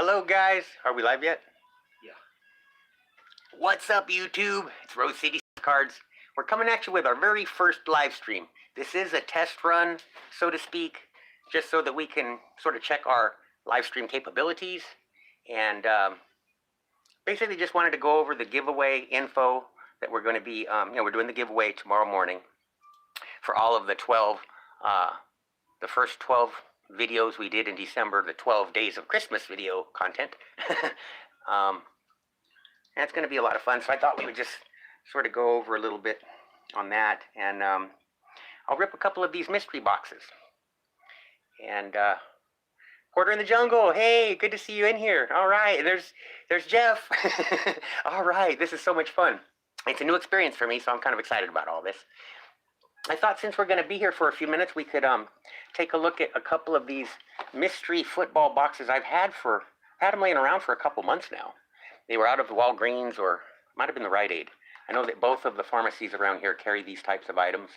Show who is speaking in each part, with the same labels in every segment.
Speaker 1: Hello guys, are we live yet?
Speaker 2: Yeah.
Speaker 1: What's up YouTube? It's Rose City Cards. We're coming at you with our very first live stream. This is a test run, so to speak, just so that we can sort of check our live stream capabilities. And basically just wanted to go over the giveaway info that we're going to be, we're doing the giveaway tomorrow morning for all of the 12, the first 12 videos we did in December, the 12 days of Christmas video content. And it's going to be a lot of fun, so I thought we would just sort of go over a little bit on that. And I'll rip a couple of these mystery boxes. And Porter in the Jungle, hey, good to see you in here. All right, there's Jeff. All right, this is so much fun. It's a new experience for me, so I'm kind of excited about all this. I thought since we're going to be here for a few minutes, we could take a look at a couple of these mystery football boxes I've had them laying around for a couple months now. They were out of the Walgreens, or might have been the Rite Aid. I know that both of the pharmacies around here carry these types of items.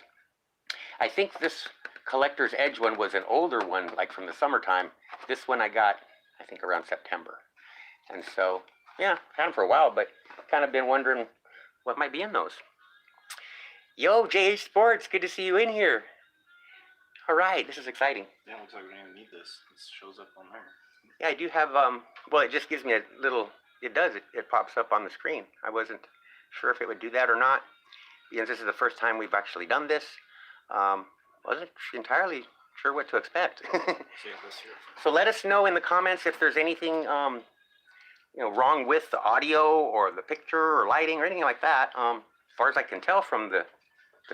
Speaker 1: I think this Collector's Edge one was an older one, like from the summertime. This one I got, I think, around September. And so, yeah, had them for a while, but kind of been wondering what might be in those. Yo, JH Sports, good to see you in here. All right, this is exciting.
Speaker 2: Yeah, looks like we don't even need this. This shows up on there.
Speaker 1: Yeah, I do have, well, it just gives me a little, it pops up on the screen. I wasn't sure if it would do that or not, because this is the first time we've actually done this. Wasn't entirely sure what to expect. So let us know in the comments if there's anything, wrong with the audio or the picture or lighting or anything like that. As far as I can tell from the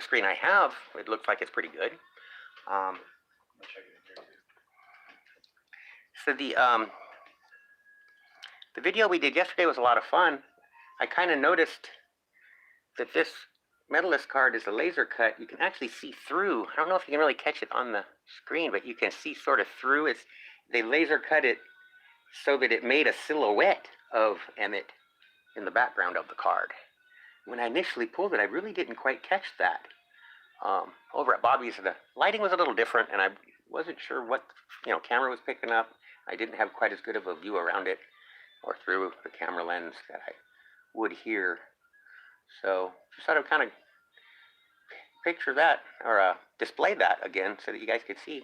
Speaker 1: screen I have, it looks like it's pretty good. So the video we did yesterday was a lot of fun. I kind of noticed that this medalist card is a laser cut. You can actually see through. I don't know if you can really catch it on the screen, but you can see sort of through. They laser cut it so that it made a silhouette of Emmett in the background of the card. When I initially pulled it, I really didn't quite catch that. Over at Bobby's, the lighting was a little different, and I wasn't sure what camera was picking up. I didn't have quite as good of a view around it or through the camera lens that I would here. So just thought I'd kind of picture that, or display that again so that you guys could see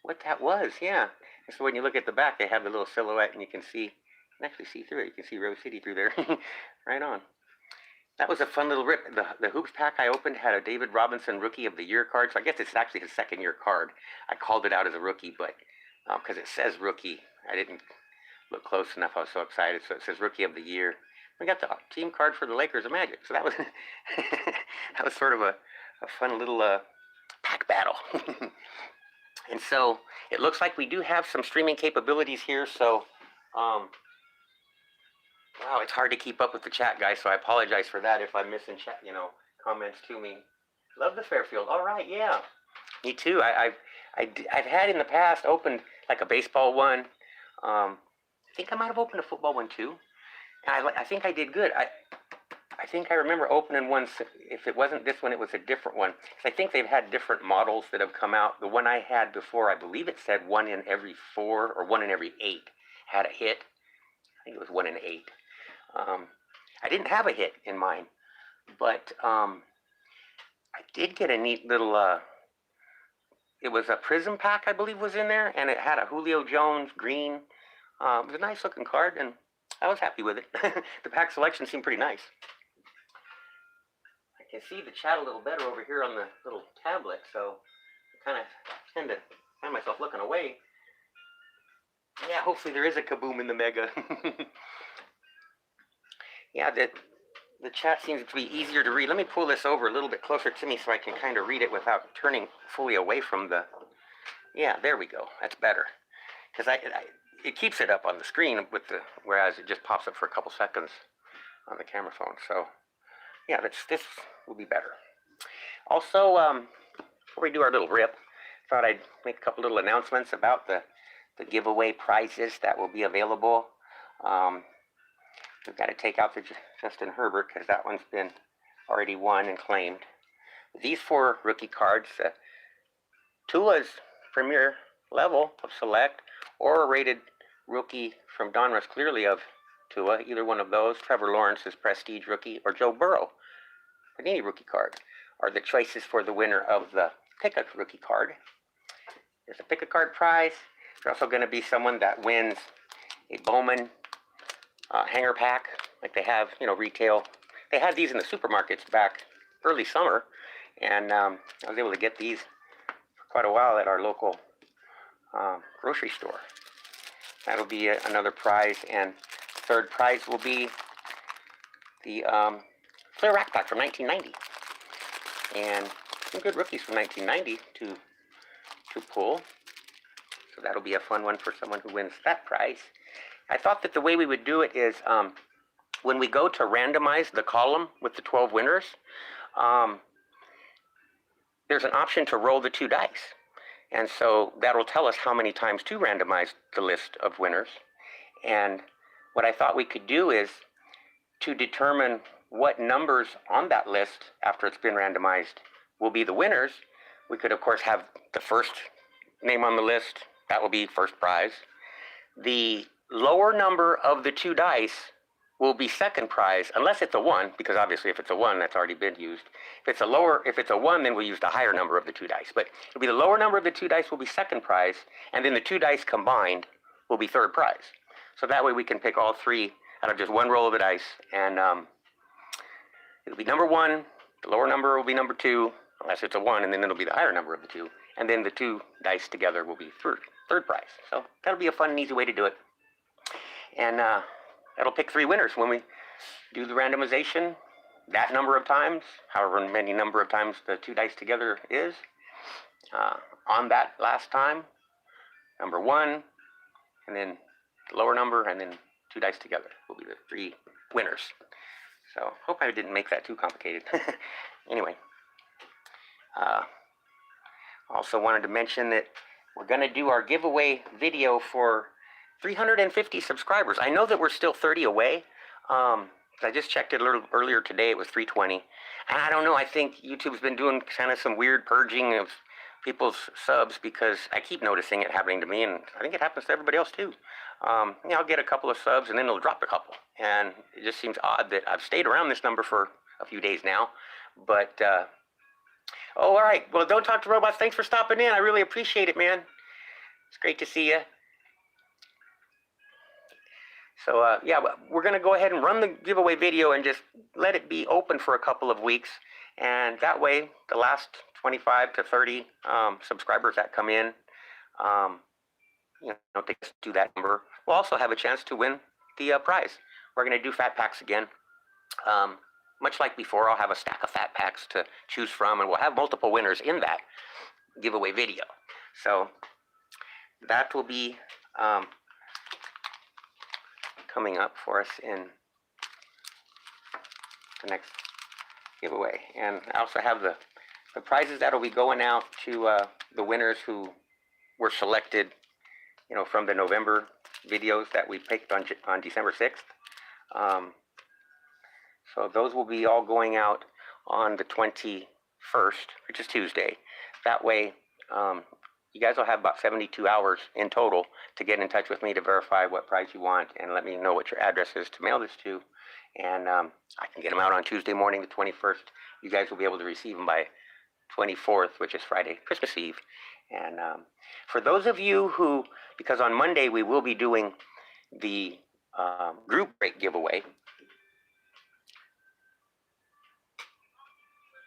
Speaker 1: what that was. Yeah. And so when you look at the back, they have the little silhouette, and you can actually see through it. You can see Rose City through there. Right on. That was a fun little rip. The hoops pack I opened had a David Robinson Rookie of the Year card, so I guess it's actually his second year card. I called it out as a rookie, but because it says rookie, I didn't look close enough. I was so excited. So it says Rookie of the Year. We got the team card for the Lakers of Magic, so that was that was sort of a fun little pack battle. And so it looks like we do have some streaming capabilities here. So wow, it's hard to keep up with the chat, guys, so I apologize for that if I'm missing chat, comments to me. Love the Fairfield. All right, yeah. Me too. I've had in the past opened like a baseball one. I think I might have opened a football one too. And I think I did good. I think I remember opening one. If it wasn't this one, it was a different one. I think they've had different models that have come out. The one I had before, I believe it said 1 in every 4 or 1 in every 8 had a hit. I think it was 1 in 8. I didn't have a hit in mine, but I did get a neat little, it was a prism pack, I believe, was in there, and it had a Julio Jones green. It was a nice looking card, and I was happy with it. The pack selection seemed pretty nice. I can see the chat a little better over here on the little tablet, so I kind of tend to find myself looking away. Yeah, hopefully there is a kaboom in the mega. Yeah, the chat seems to be easier to read. Let me pull this over a little bit closer to me so I can kind of read it without turning fully away from the... Yeah, there we go. That's better. Because it keeps it up on the screen, whereas it just pops up for a couple seconds on the camera phone. So, yeah, this will be better. Also, before we do our little rip, I thought I'd make a couple little announcements about the giveaway prizes that will be available. We've got to take out the Justin Herbert because that one's been already won and claimed. These 4 rookie cards, Tua's premier level of select or rated rookie from Donruss clearly of Tua, either one of those, Trevor Lawrence's Prestige rookie, or Joe Burrow, Panini rookie card, are the choices for the winner of the pick-a rookie card. There's a pick-a-card prize. There's also going to be someone that wins a Bowman hanger pack, like they have, retail. They had these in the supermarkets back early summer, and I was able to get these for quite a while at our local grocery store. That'll be another prize, and third prize will be the Flair Rack Pack from 1990, and some good rookies from 1990 to pull. So that'll be a fun one for someone who wins that prize. I thought that the way we would do it is when we go to randomize the column with the 12 winners, there's an option to roll the 2 dice. And so that'll tell us how many times to randomize the list of winners. And what I thought we could do is to determine what numbers on that list after it's been randomized will be the winners. We could, of course, have the first name on the list. That will be first prize. The lower number of the 2 dice will be second prize, unless it's a 1, because obviously if it's a 1, that's already been used. If it's a 1, then we'll use the higher number of the 2 dice. But it'll be the lower number of the 2 dice will be second prize, and then the 2 dice combined will be third prize. So that way we can pick all 3 out of just one roll of the dice, and it'll be number 1, the lower number will be number 2, unless it's a 1, and then it'll be the higher number of the 2, and then the 2 dice together will be third prize. So that'll be a fun and easy way to do it. And that'll pick 3 winners when we do the randomization that number of times, however many number of times the 2 dice together is. On that last time, number 1, and then the lower number, and then 2 dice together will be the 3 winners. So hope I didn't make that too complicated. Anyway, also wanted to mention that we're going to do our giveaway video for 350 subscribers. I know that we're still 30 away. I just checked it a little earlier today. It was 320. And I don't know. I think YouTube's been doing kind of some weird purging of people's subs, because I keep noticing it happening to me, and I think it happens to everybody else too. I'll get a couple of subs, and then it'll drop a couple. And it just seems odd that I've stayed around this number for a few days now. But, all right. Well, Don't Talk to Robots, thanks for stopping in. I really appreciate it, man. It's great to see you. So, yeah, we're going to go ahead and run the giveaway video and just let it be open for a couple of weeks. And that way, the last 25 to 30 subscribers that come in, they just do that number, we'll also have a chance to win the prize. We're going to do fat packs again. Much like before, I'll have a stack of fat packs to choose from, and we'll have multiple winners in that giveaway video. So that will be coming up for us in the next giveaway. And I also have the prizes that will be going out to the winners who were selected, from the November videos that we picked on December 6th. So those will be all going out on the 21st, which is Tuesday. That way, you guys will have about 72 hours in total to get in touch with me to verify what prize you want and let me know what your address is to mail this to. And I can get them out on Tuesday morning, the 21st. You guys will be able to receive them by 24th, which is Friday, Christmas Eve. And for those of you who, because on Monday we will be doing the group break giveaway.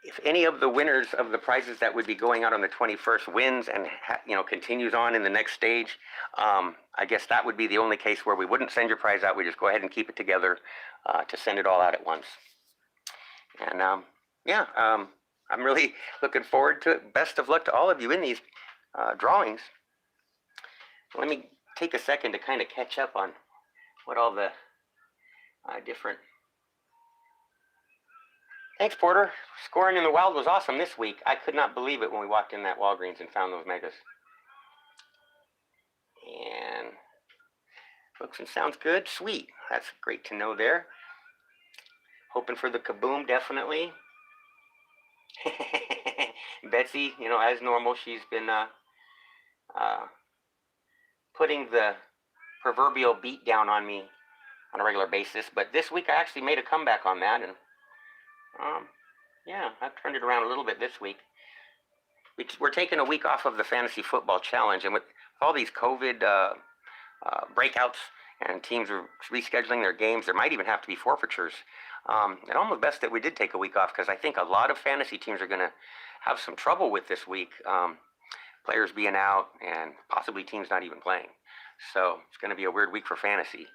Speaker 1: If any of the winners of the prizes that would be going out on the 21st wins and continues on in the next stage, I guess that would be the only case where we wouldn't send your prize out. We just go ahead and keep it together to send it all out at once. And I'm really looking forward to it. Best of luck to all of you in these drawings. Let me take a second to kind of catch up on what all the different... Thanks, Porter. Scoring in the Wild was awesome this week. I could not believe it when we walked in that Walgreens and found those megas. And looks and sounds good. Sweet. That's great to know there. Hoping for the kaboom, definitely. Betsy, as normal, she's been putting the proverbial beat down on me on a regular basis. But this week I actually made a comeback on that, and yeah, I've turned it around a little bit this week. We're taking a week off of the fantasy football challenge, and with all these COVID breakouts and teams are rescheduling their games, there might even have to be forfeitures. And almost best that we did take a week off, because I think a lot of fantasy teams are going to have some trouble with this week. Players being out and possibly teams not even playing. So it's going to be a weird week for fantasy.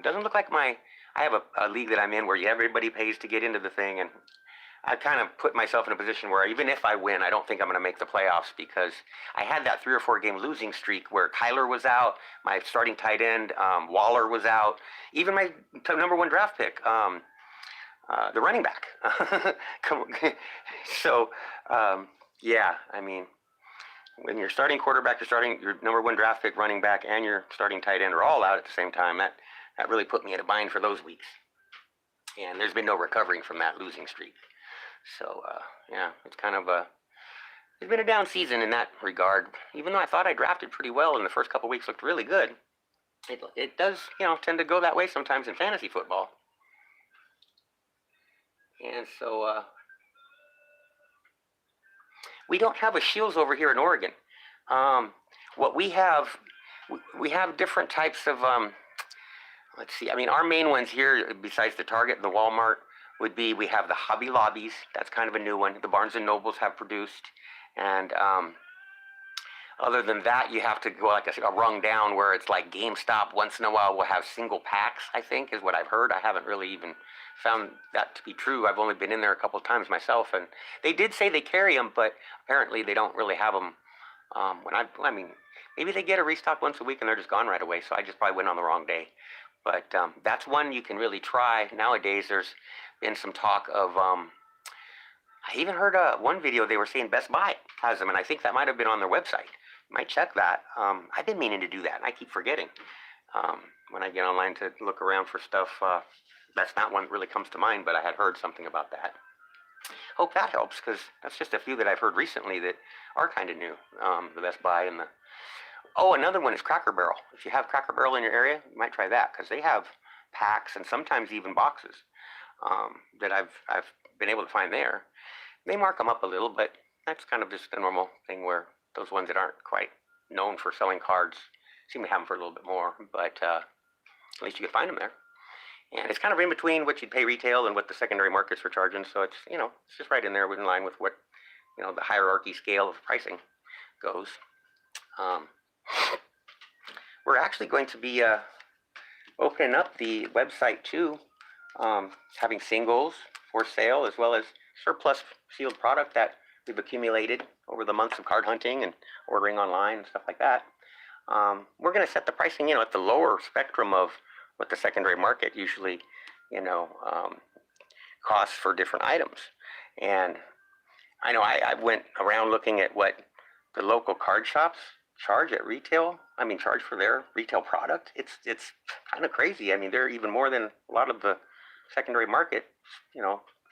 Speaker 1: Doesn't look like I have a league that I'm in where everybody pays to get into the thing, and I kind of put myself in a position where even if I win, I don't think I'm going to make the playoffs, because I had that 3 or 4 game losing streak where Kyler was out, my starting tight end, Waller was out, even my number 1 draft pick, the running back. So, yeah, I mean, when your starting quarterback, your number 1 draft pick, running back, and your starting tight end are all out at the same time, that really put me in a bind for those weeks. And there's been no recovering from that losing streak. So, yeah, it's kind of it's been a down season in that regard. Even though I thought I drafted pretty well and the first couple weeks looked really good, it does, tend to go that way sometimes in fantasy football. And so, we don't have a Shields over here in Oregon. What we have different types of, let's see, I mean, our main ones here, besides the Target and the Walmart, would be, we have the Hobby Lobbies. That's kind of a new one. The Barnes & Nobles have produced. And other than that, you have to go like a rung down, where it's like GameStop once in a while will have single packs, I think, is what I've heard. I haven't really even found that to be true. I've only been in there a couple of times myself, and they did say they carry them, but apparently they don't really have them. I mean, maybe they get a restock once a week and they're just gone right away, so I just probably went on the wrong day. But that's one you can really try. Nowadays, there's been some talk of, I even heard one video they were saying Best Buy has them, and I think that might have been on their website. You might check that. I've been meaning to do that, and I keep forgetting. When I get online to look around for stuff, that's not one that really comes to mind, but I had heard something about that. Hope that helps, because that's just a few that I've heard recently that are kind of new. The Best Buy and the... Oh, another one is Cracker Barrel. If you have Cracker Barrel in your area, you might try that, because they have packs and sometimes even boxes that I've been able to find there. They mark them up a little, but that's kind of just a normal thing, where those ones that aren't quite known for selling cards seem to have them for a little bit more, but at least you can find them there. And it's kind of in between what you'd pay retail and what the secondary markets are charging, so it's, it's just right in there, in line with what, the hierarchy scale of pricing goes. We're actually going to be opening up the website too, having singles for sale, as well as surplus sealed product that we've accumulated over the months of card hunting and ordering online and stuff like that. We're going to set the pricing, at the lower spectrum of what the secondary market usually, costs for different items. And I know I went around looking at what the local card shops charge for their retail product. It's kind of crazy. I mean, they're even more than a lot of the secondary market,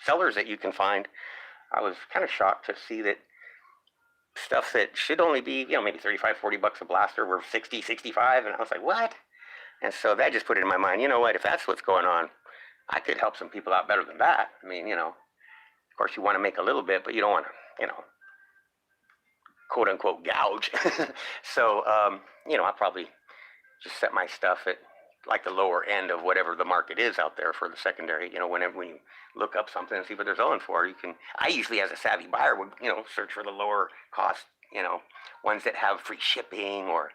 Speaker 1: sellers that you can find. I was kind of shocked to see that stuff that should only be, maybe 35, 40 bucks a blaster were 60, 65. And I was like, what? And so that just put it in my mind, what, if that's what's going on, I could help some people out better than that. I mean, of course you want to make a little bit, but you don't want to, quote unquote gouge. So, I'll probably just set my stuff at like the lower end of whatever the market is out there for the secondary. Whenever when you look up something and see what they're selling for, I usually, as a savvy buyer, would, search for the lower cost, ones that have free shipping or,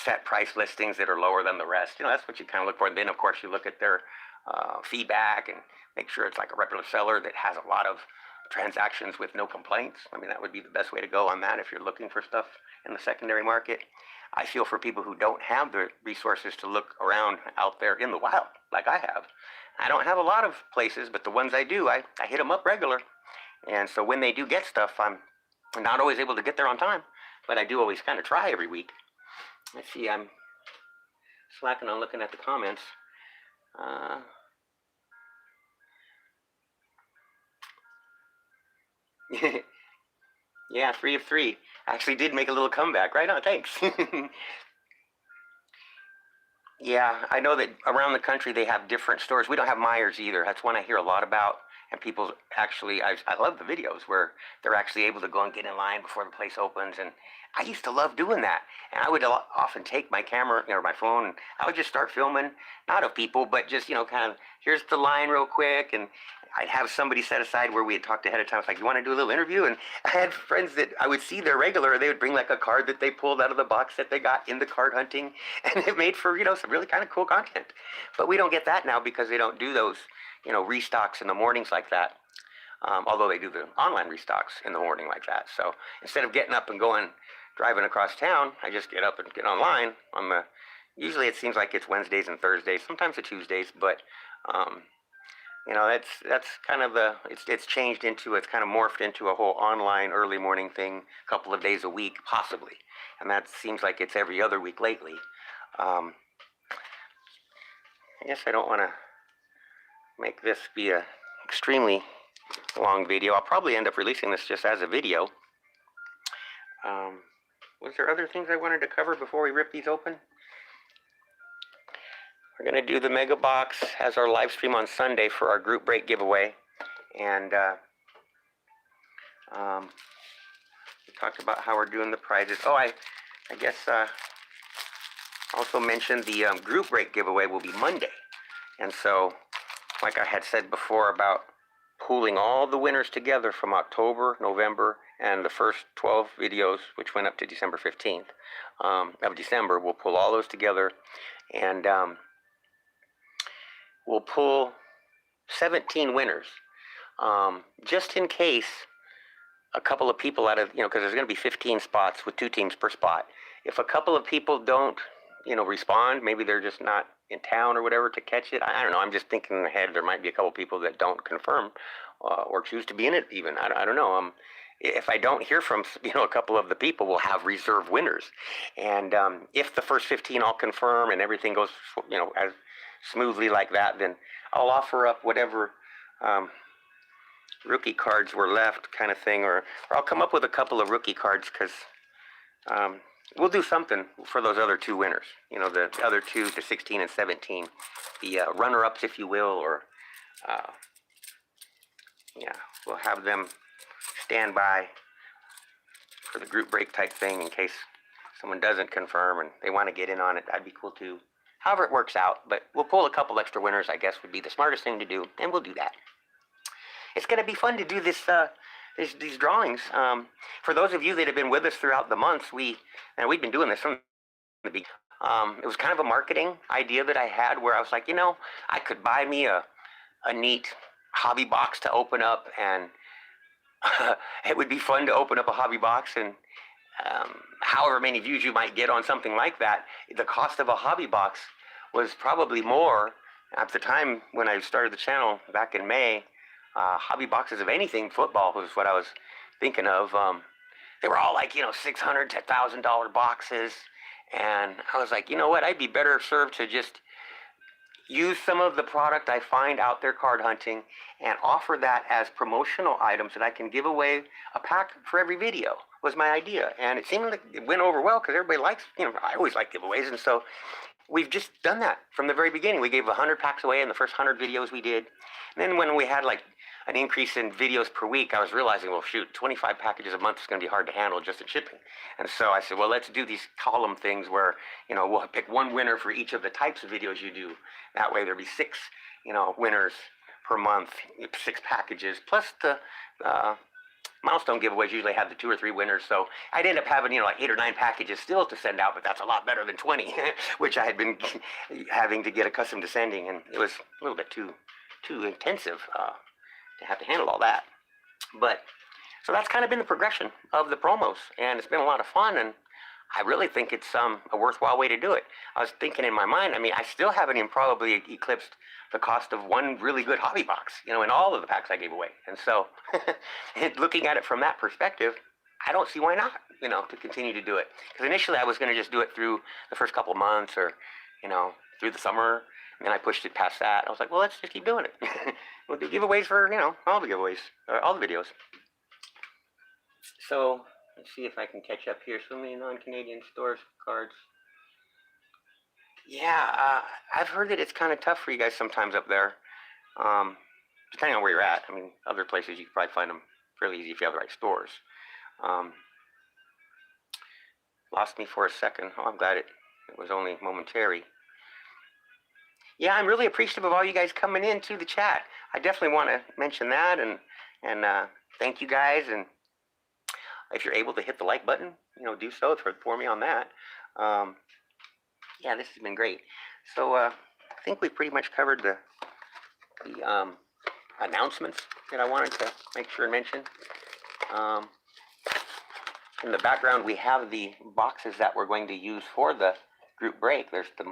Speaker 1: set price listings that are lower than the rest. That's what you kind of look for. And then, of course, you look at their feedback and make sure it's like a reputable seller that has a lot of transactions with no complaints. I mean, that would be the best way to go on that if you're looking for stuff in the secondary market. I feel for people who don't have the resources to look around out there in the wild like I have. I don't have a lot of places, but the ones I do, I hit them up regular. And so when they do get stuff, I'm not always able to get there on time, but I do always kind of try every week. Let's see, I'm slacking on looking at the comments. Yeah, 3 of 3. Actually did make a little comeback. Right on, thanks. Yeah, I know that around the country they have different stores. We don't have Myers either. That's one I hear a lot about. And people actually, I love the videos where they're actually able to go and get in line before the place opens. And I used to love doing that. And I would often take my camera, or my phone, and I would just start filming, not of people, but just, kind of, here's the line real quick. And I'd have somebody set aside where we had talked ahead of time. It's like, you want to do a little interview? And I had friends that I would see there regular. They would bring like a card that they pulled out of the box that they got in the card hunting. And it made for, some really kind of cool content. But we don't get that now because they don't do those, restocks in the mornings like that. Although they do the online restocks in the morning like that. So instead of getting up and going, driving across town, I just get up and get online on the, usually it seems like it's Wednesdays and Thursdays, sometimes it's Tuesdays, but, that's kind of it's changed into, it's kind of morphed into a whole online early morning thing, a couple of days a week, possibly. And that seems like it's every other week lately. I guess I don't want to make this be a extremely long video. I'll probably end up releasing this just as a video. Was there other things I wanted to cover before we rip these open? We're going to do the mega box as our live stream on Sunday for our group break giveaway. And we talked about how we're doing the prizes. Oh, I guess also mentioned the group break giveaway will be Monday. And so, like I had said before about pooling all the winners together from October, November, and the first 12 videos, which went up to December 15th of December, we'll pull all those together, and we'll pull 17 winners, just in case a couple of people out of, because there's going to be 15 spots with 2 teams per spot. If a couple of people don't, respond, maybe they're just not in town or whatever to catch it. I don't know. I'm just thinking ahead. There might be a couple people that don't confirm or choose to be in it even. I don't know. If I don't hear from, a couple of the people, we'll have reserve winners. And if the first 15 all confirm and everything goes, as smoothly like that, then I'll offer up whatever rookie cards were left, kind of thing, or I'll come up with a couple of rookie cards, because we'll do something for those other 2 winners. The other 2, the 16 and 17, the runner-ups, if you will, or we'll have them stand by for the group break type thing in case someone doesn't confirm and they want to get in on it. That'd be cool too. However it works out, but we'll pull a couple extra winners, I guess, would be the smartest thing to do, and we'll do that. It's going to be fun to do this, these drawings. For those of you that have been with us throughout the months, we've been doing this from the beginning. It was kind of a marketing idea that I had where I was like, I could buy me a neat hobby box to open up, and it would be fun to open up a hobby box, and however many views you might get on something like that, the cost of a hobby box was probably more. At the time when I started the channel back in May, hobby boxes of anything football was what I was thinking of. They were all like, $600 to $1,000 boxes. And I was like, you know what, I'd be better served to just use some of the product I find out there card hunting and offer that as promotional items that I can give away a pack for every video, was my idea. And it seemed like it went over well because everybody likes, I always like giveaways. And so we've just done that from the very beginning. We gave 100 packs away in the first 100 videos we did. And then when we had like an increase in videos per week, I was realizing, well, shoot, 25 packages a month is going to be hard to handle just in shipping. And so I said, well, let's do these column things where, we'll pick one winner for each of the types of videos you do. That way there'll be 6, winners per month, 6 packages, plus the milestone giveaways usually have the 2 or 3 winners. So I'd end up having, like 8 or 9 packages still to send out, but that's a lot better than 20, which I had been having to get accustomed to sending. And it was a little bit too intensive to have to handle all that. But so that's kind of been the progression of the promos, and it's been a lot of fun, and I really think it's a worthwhile way to do it. I was thinking in my mind, I still haven't even probably eclipsed the cost of one really good hobby box, in all of the packs I gave away. And so looking at it from that perspective, I don't see why not, to continue to do it. Because initially I was going to just do it through the first couple of months, or, through the summer. And then I pushed it past that. I was like, well, let's just keep doing it. We'll do giveaways for, all the giveaways, all the videos. So let's see if I can catch up here. So many non-Canadian stores cards. Yeah, I've heard that it's kind of tough for you guys sometimes up there. Um, Depending on where you're at. I mean, other places you can probably find them fairly easy if you have the right stores. Um, Lost me for a second. Oh, I'm glad it was only momentary. Yeah, I'm really appreciative of all you guys coming into the chat. I definitely want to mention that and thank you guys. And if you're able to hit the like button, do so for me on that. Yeah, this has been great. So I think we pretty much covered the announcements that I wanted to make sure and mention. Um, in the background, we have the boxes that we're going to use for the group break. There's the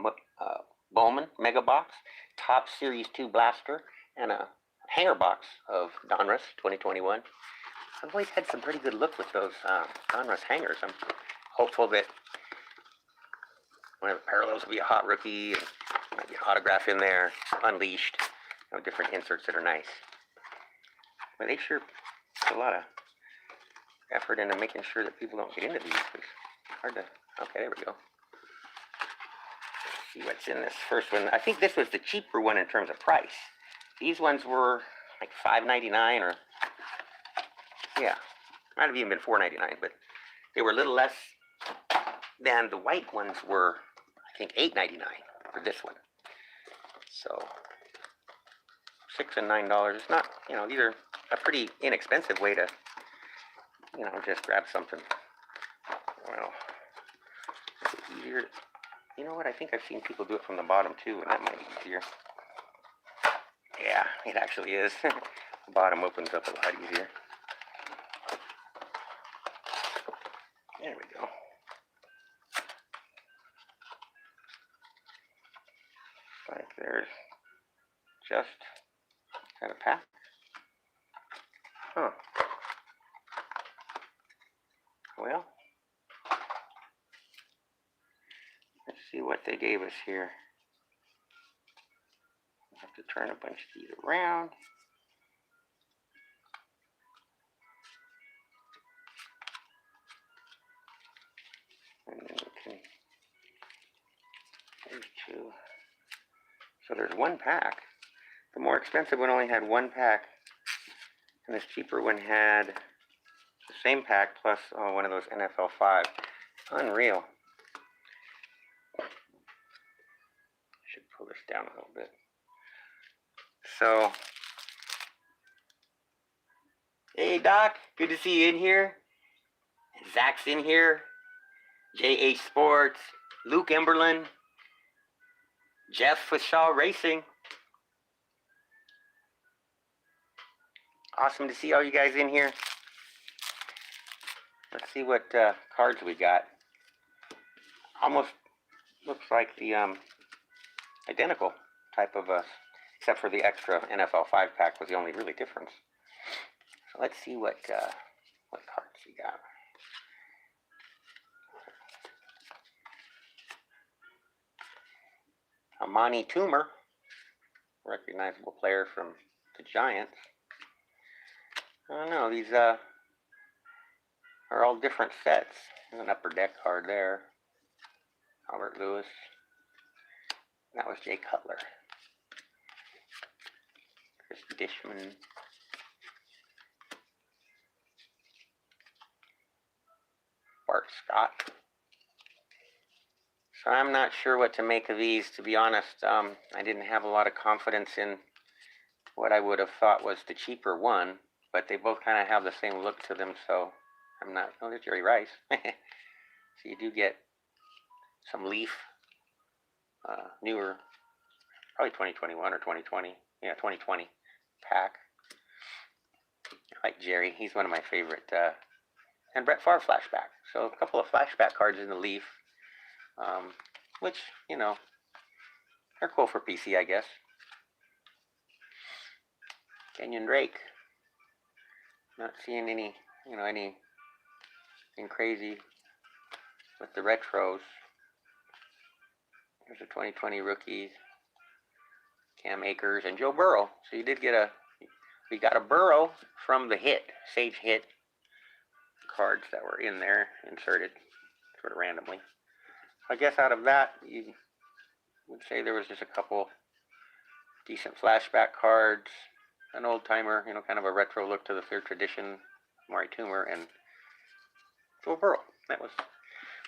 Speaker 1: Bowman Mega Box, Top Series 2 Blaster, and a hanger box of Donruss 2021. I've always had some pretty good luck with those Donruss hangers. I'm hopeful that one of the parallels will be a hot rookie, and might be an autograph in there, unleashed, different inserts that are nice. But they sure put a lot of effort into making sure that people don't get into these. It's hard to. Okay, there we go. Let's see what's in this first one. I think this was the cheaper one in terms of price. These ones were like $5.99 or yeah, might have even been $4.99, but they were a little less than the white ones were. I think $8.99 for this one. So $6 and $9. It's not, these are a pretty inexpensive way to, just grab something. Well, is it easier? You know what? I think I've seen people do it from the bottom too, and that might be easier. Yeah, it actually is. The bottom opens up a lot easier. There we go. Like there's just kind of pack. Huh. Well, let's see what they gave us here. I have to turn a bunch of these around. And then we can, there's two. So there's one pack. The more expensive one only had one pack, and this cheaper one had the same pack plus one of those NFL 5. Unreal. Should pull this down a little bit. So, hey Doc, good to see you in here. Zach's in here. JH Sports, Luke Emberlin, Jeff with Shaw Racing. Awesome to see all you guys in here. Let's see what cards we got. Almost looks like the identical type of except for the extra NFL 5 pack was the only really difference. So let's see what cards we got. Amani Toomer, recognizable player from the Giants. I don't know, these are all different sets. There's an upper deck card there. Albert Lewis. That was Jay Cutler. Chris Dishman. Bart Scott. So I'm not sure what to make of these, to be honest. I didn't have a lot of confidence in what I would have thought was the cheaper one, but they both kind of have the same look to them, so I'm not. Oh, there's Jerry Rice. So you do get some Leaf, newer, probably 2021 or 2020. Yeah, 2020 pack. I like Jerry. He's one of my favorite. And Brett Favre flashback. So a couple of flashback cards in the Leaf, which, are cool for PC, I guess. Kenyon Drake. Not seeing anything crazy with the retros. There's a 2020 rookie, Cam Akers, and Joe Burrow. So we got a Burrow from the Sage Hit cards that were in there, inserted sort of randomly. I guess out of that, you would say there was just a couple decent flashback cards, an old timer, kind of a retro look to the third tradition, Maury Toomer, and Joe Burrow. That was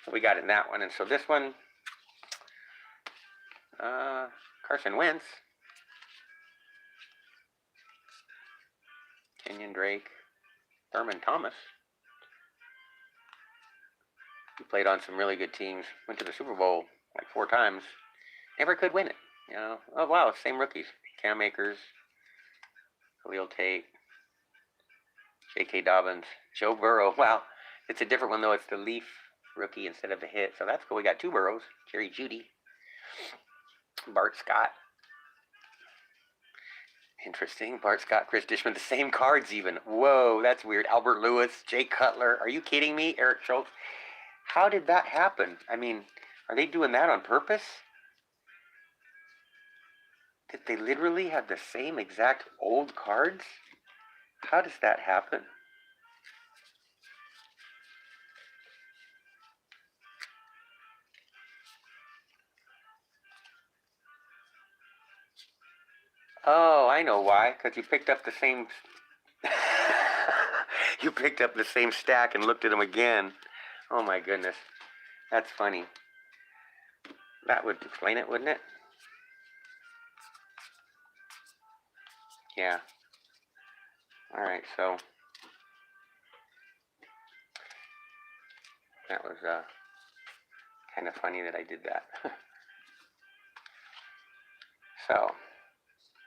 Speaker 1: what we got in that one. And so this one, Carson Wentz, Kenyon Drake, Thurman Thomas. He played on some really good teams, went to the Super Bowl like 4 times, never could win it. Oh wow, same rookies. Cam Akers, Khalil Tate, J.K. Dobbins, Joe Burrow. Wow, it's a different one though. It's the Leaf rookie instead of the hit. So that's cool. We got 2 Burrows. Jerry Jeudy, Bart Scott. Interesting. Bart Scott, Chris Dishman, the same cards even. Whoa, that's weird. Albert Lewis, Jay Cutler. Are you kidding me? Eric Schultz. How did that happen? I mean, are they doing that on purpose? Did they literally have the same exact old cards? How does that happen? Oh, I know why. Because you picked up the same... you picked up the same stack and looked at them again. Oh my goodness. That's funny. That would explain it, wouldn't it? Yeah. Alright, so... that was kind of funny that I did that. So,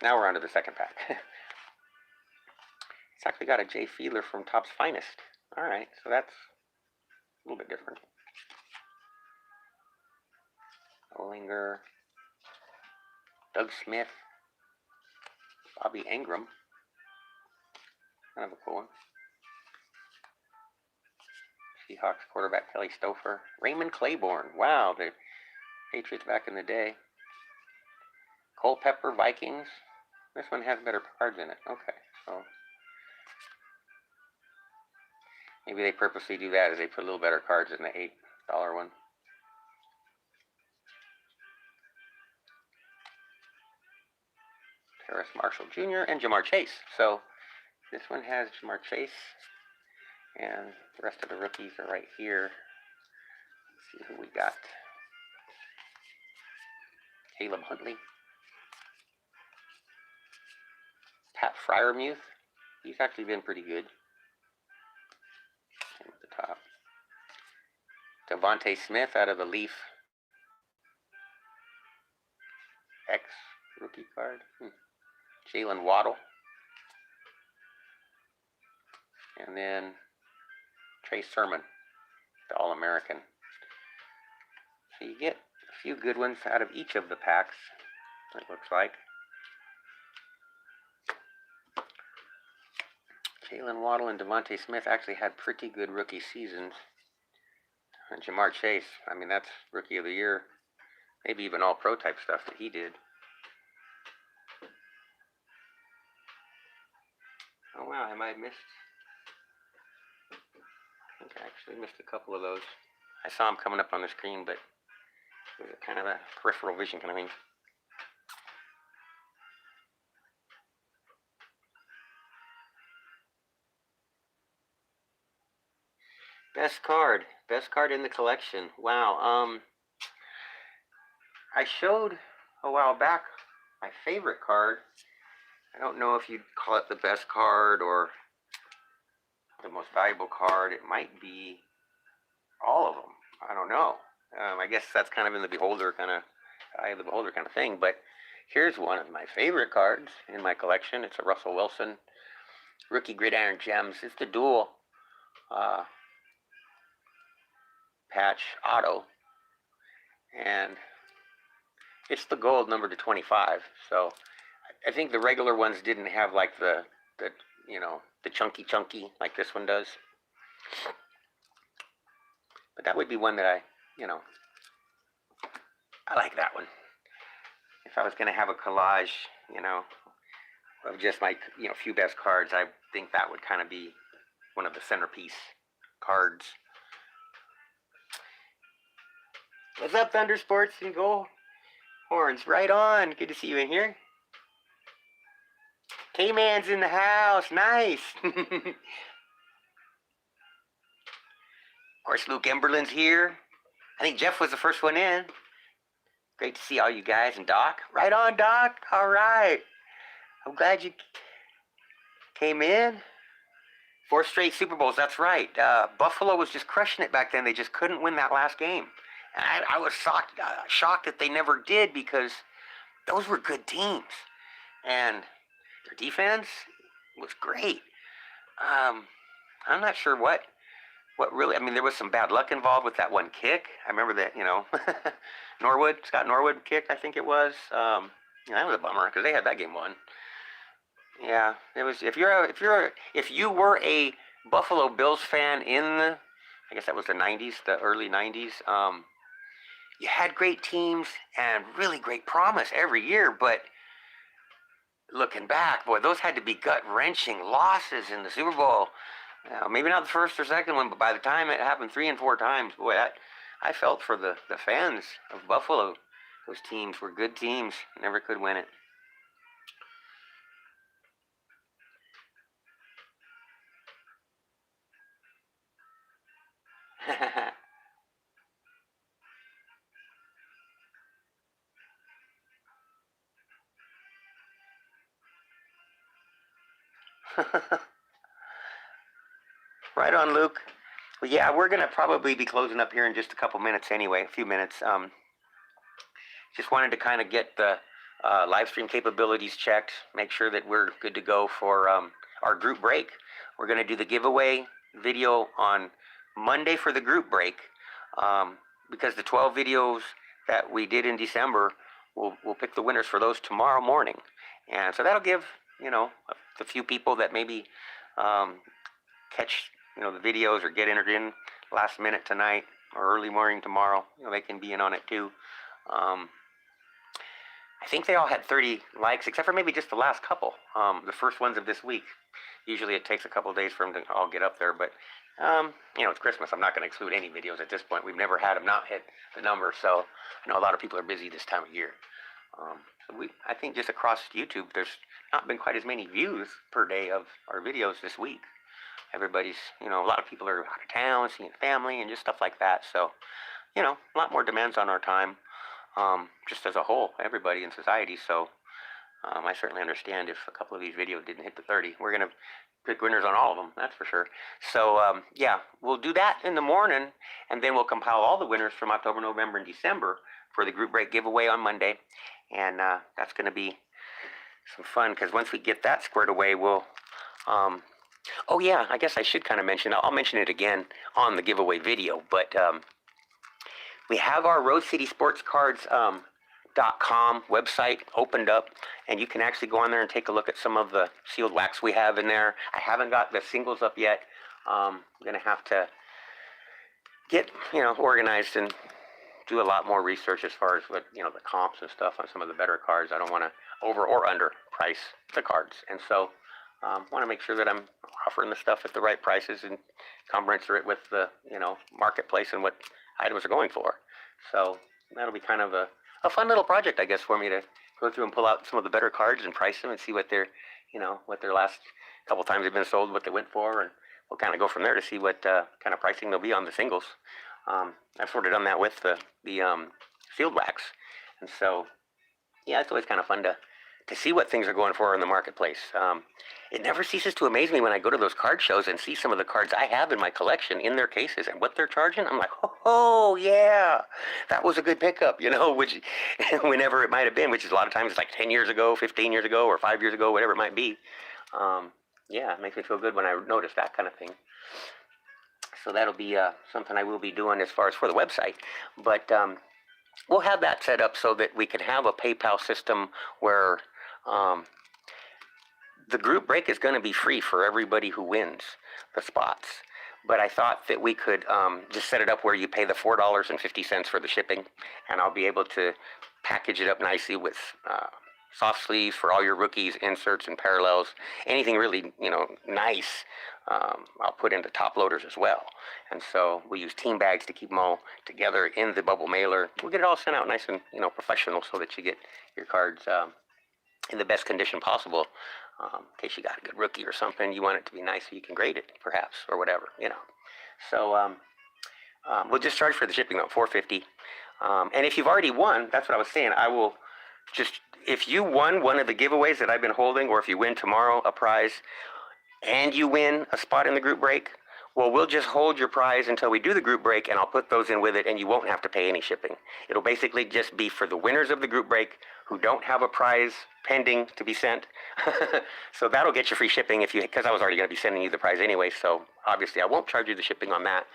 Speaker 1: now we're on to the second pack. It's actually got a Jay Fiedler from Topps Finest. Alright, so that's a little bit different. Olinger, Doug Smith, Bobby Ingram. Kind of a cool one. Seahawks quarterback Kelly Stouffer. Raymond Claiborne. Wow, the Patriots back in the day. Culpepper Vikings. This one has better cards in it. Okay, so maybe they purposely do that as they put a little better cards in the $8 one. Terrace Marshall Jr. and Jamar Chase. So this one has Jamar Chase, and the rest of the rookies are right here. Let's see who we got. Caleb Huntley. Pat Fryermuth. He's actually been pretty good. At the top. Devontae Smith out of the Leaf X rookie card. Jalen Waddle. And then Trey Sermon, the All-American. So you get a few good ones out of each of the packs, it looks like. Jalen Waddle and Devontae Smith actually had pretty good rookie seasons. And Jamar Chase, I mean, that's Rookie of the Year. Maybe even all-pro type stuff that he did. Oh wow, I might have missed... I think I actually missed a couple of those. I saw them coming up on the screen, but it was kind of a peripheral vision kind of thing. Best card in the collection. Wow. I showed a while back my favorite card. I don't know if you'd call it the best card or the most valuable card. It might be all of them. I don't know. I guess that's kind of in the beholder kind of eye of the beholder kind of thing. But here's one of my favorite cards in my collection. It's a Russell Wilson Rookie Gridiron Gems. It's the dual patch auto, and it's the gold number to 25. So I think the regular ones didn't have like the chunky like this one does. But that would be one that I like that one. If I was going to have a collage, of just my, few best cards, I think that would kind of be one of the centerpiece cards. What's up, Thunder Sports and Gold? Horns, right on. Good to see you in here. K-Man's in the house. Nice. Of course, Luke Emberlin's here. I think Jeff was the first one in. Great to see all you guys. And Doc. Right on, Doc. All right. I'm glad you came in. 4 straight Super Bowls. That's right. Buffalo was just crushing it back then. They just couldn't win that last game. And I was shocked that they never did, because those were good teams. And their defense was great. I'm not sure what really, I mean, there was some bad luck involved with that one kick. I remember that, Scott Norwood kicked, I think it was. That was a bummer, because they had that game won. Yeah, it was. If you were a Buffalo Bills fan in the, I guess that was the 90s, the early 90s, you had great teams and really great promise every year, but looking back, boy, those had to be gut-wrenching losses in the Super Bowl. Maybe not the first or second one, but by the time it happened 3 and 4 times, boy, I felt for the fans of Buffalo. Those teams were good teams, never could win it. Right on, Luke. Well, yeah, we're going to probably be closing up here in just a couple minutes anyway, a few minutes. Just wanted to kind of get the live stream capabilities checked, make sure that we're good to go for our group break. We're going to do the giveaway video on Monday for the group break, because the 12 videos that we did in December, we'll pick the winners for those tomorrow morning. And so that'll give, the few people that maybe catch, the videos or get entered in last minute tonight or early morning tomorrow, they can be in on it too. I think they all had 30 likes, except for maybe just the last couple, the first ones of this week. Usually it takes a couple of days for them to all get up there, but, it's Christmas. I'm not going to exclude any videos at this point. We've never had them not hit the number, so I know a lot of people are busy this time of year. I think just across YouTube, there's not been quite as many views per day of our videos this week. Everybody's, a lot of people are out of town, seeing family and just stuff like that. So, a lot more demands on our time, just as a whole, everybody in society. So, I certainly understand if a couple of these videos didn't hit the 30. We're going to pick winners on all of them, that's for sure. So, yeah, we'll do that in the morning, and then we'll compile all the winners from October, November, and December for the group break giveaway on Monday. And that's going to be some fun, because once we get that squared away, we'll... oh, yeah, I guess I should kind of mention, I'll mention it again on the giveaway video, but we have our RoadCitySportsCards.com website opened up, and you can actually go on there and take a look at some of the sealed wax we have in there. I haven't got the singles up yet. I'm going to have to get, organized and do a lot more research as far as what, the comps and stuff on some of the better cards. I don't want to over or under price the cards. And so want to make sure that I'm offering the stuff at the right prices and commensurate with the, marketplace and what items are going for. So that'll be kind of a fun little project, I guess, for me to go through and pull out some of the better cards and price them and see what their, what their last couple times they've been sold, what they went for, and we'll kind of go from there to see what kind of pricing there'll be on the singles. I've sort of done that with the sealed wax, and so yeah, it's always kind of fun to see what things are going for in the marketplace. It never ceases to amaze me when I go to those card shows and see some of the cards I have in my collection in their cases and what they're charging. I'm like, oh yeah, that was a good pickup, which whenever it might have been, which is a lot of times it's like 10 years ago, 15 years ago, or 5 years ago, whatever it might be. Yeah, it makes me feel good when I notice that kind of thing. So that'll be something I will be doing as far as for the website. But we'll have that set up so that we can have a PayPal system where the group break is going to be free for everybody who wins the spots. But I thought that we could just set it up where you pay the $4.50 for the shipping, and I'll be able to package it up nicely with soft sleeves for all your rookies, inserts and parallels. Anything really, nice, I'll put into top loaders as well. And so we use team bags to keep them all together in the bubble mailer. We'll get it all sent out nice and, professional so that you get your cards in the best condition possible. In case you got a good rookie or something, you want it to be nice so you can grade it, perhaps, or whatever, So we'll just charge for the shipping, though, $4.50. And if you've already won, that's what I was saying, I will just, if you won one of the giveaways that I've been holding, or if you win tomorrow a prize, and you win a spot in the group break, well, we'll just hold your prize until we do the group break, and I'll put those in with it, and you won't have to pay any shipping. It'll basically just be for the winners of the group break who don't have a prize pending to be sent. So that'll get you free shipping because I was already going to be sending you the prize anyway, so obviously I won't charge you the shipping on that.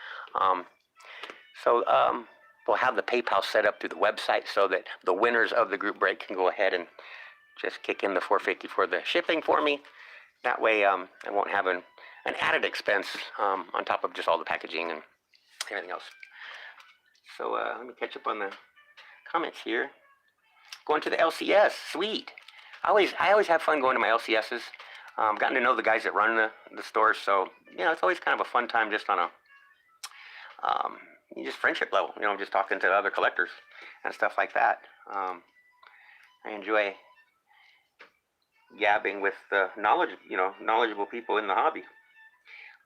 Speaker 1: We'll have the PayPal set up through the website so that the winners of the group break can go ahead and just kick in the $4.50 for the shipping for me. That way I won't have an added expense on top of just all the packaging and everything else. So let me catch up on the comments here. Going to the LCS, sweet. I always have fun going to my LCSs. Gotten to know the guys that run the stores, so it's always kind of a fun time just on a just friendship level. Just talking to other collectors and stuff like that. I enjoy gabbing with knowledgeable people in the hobby.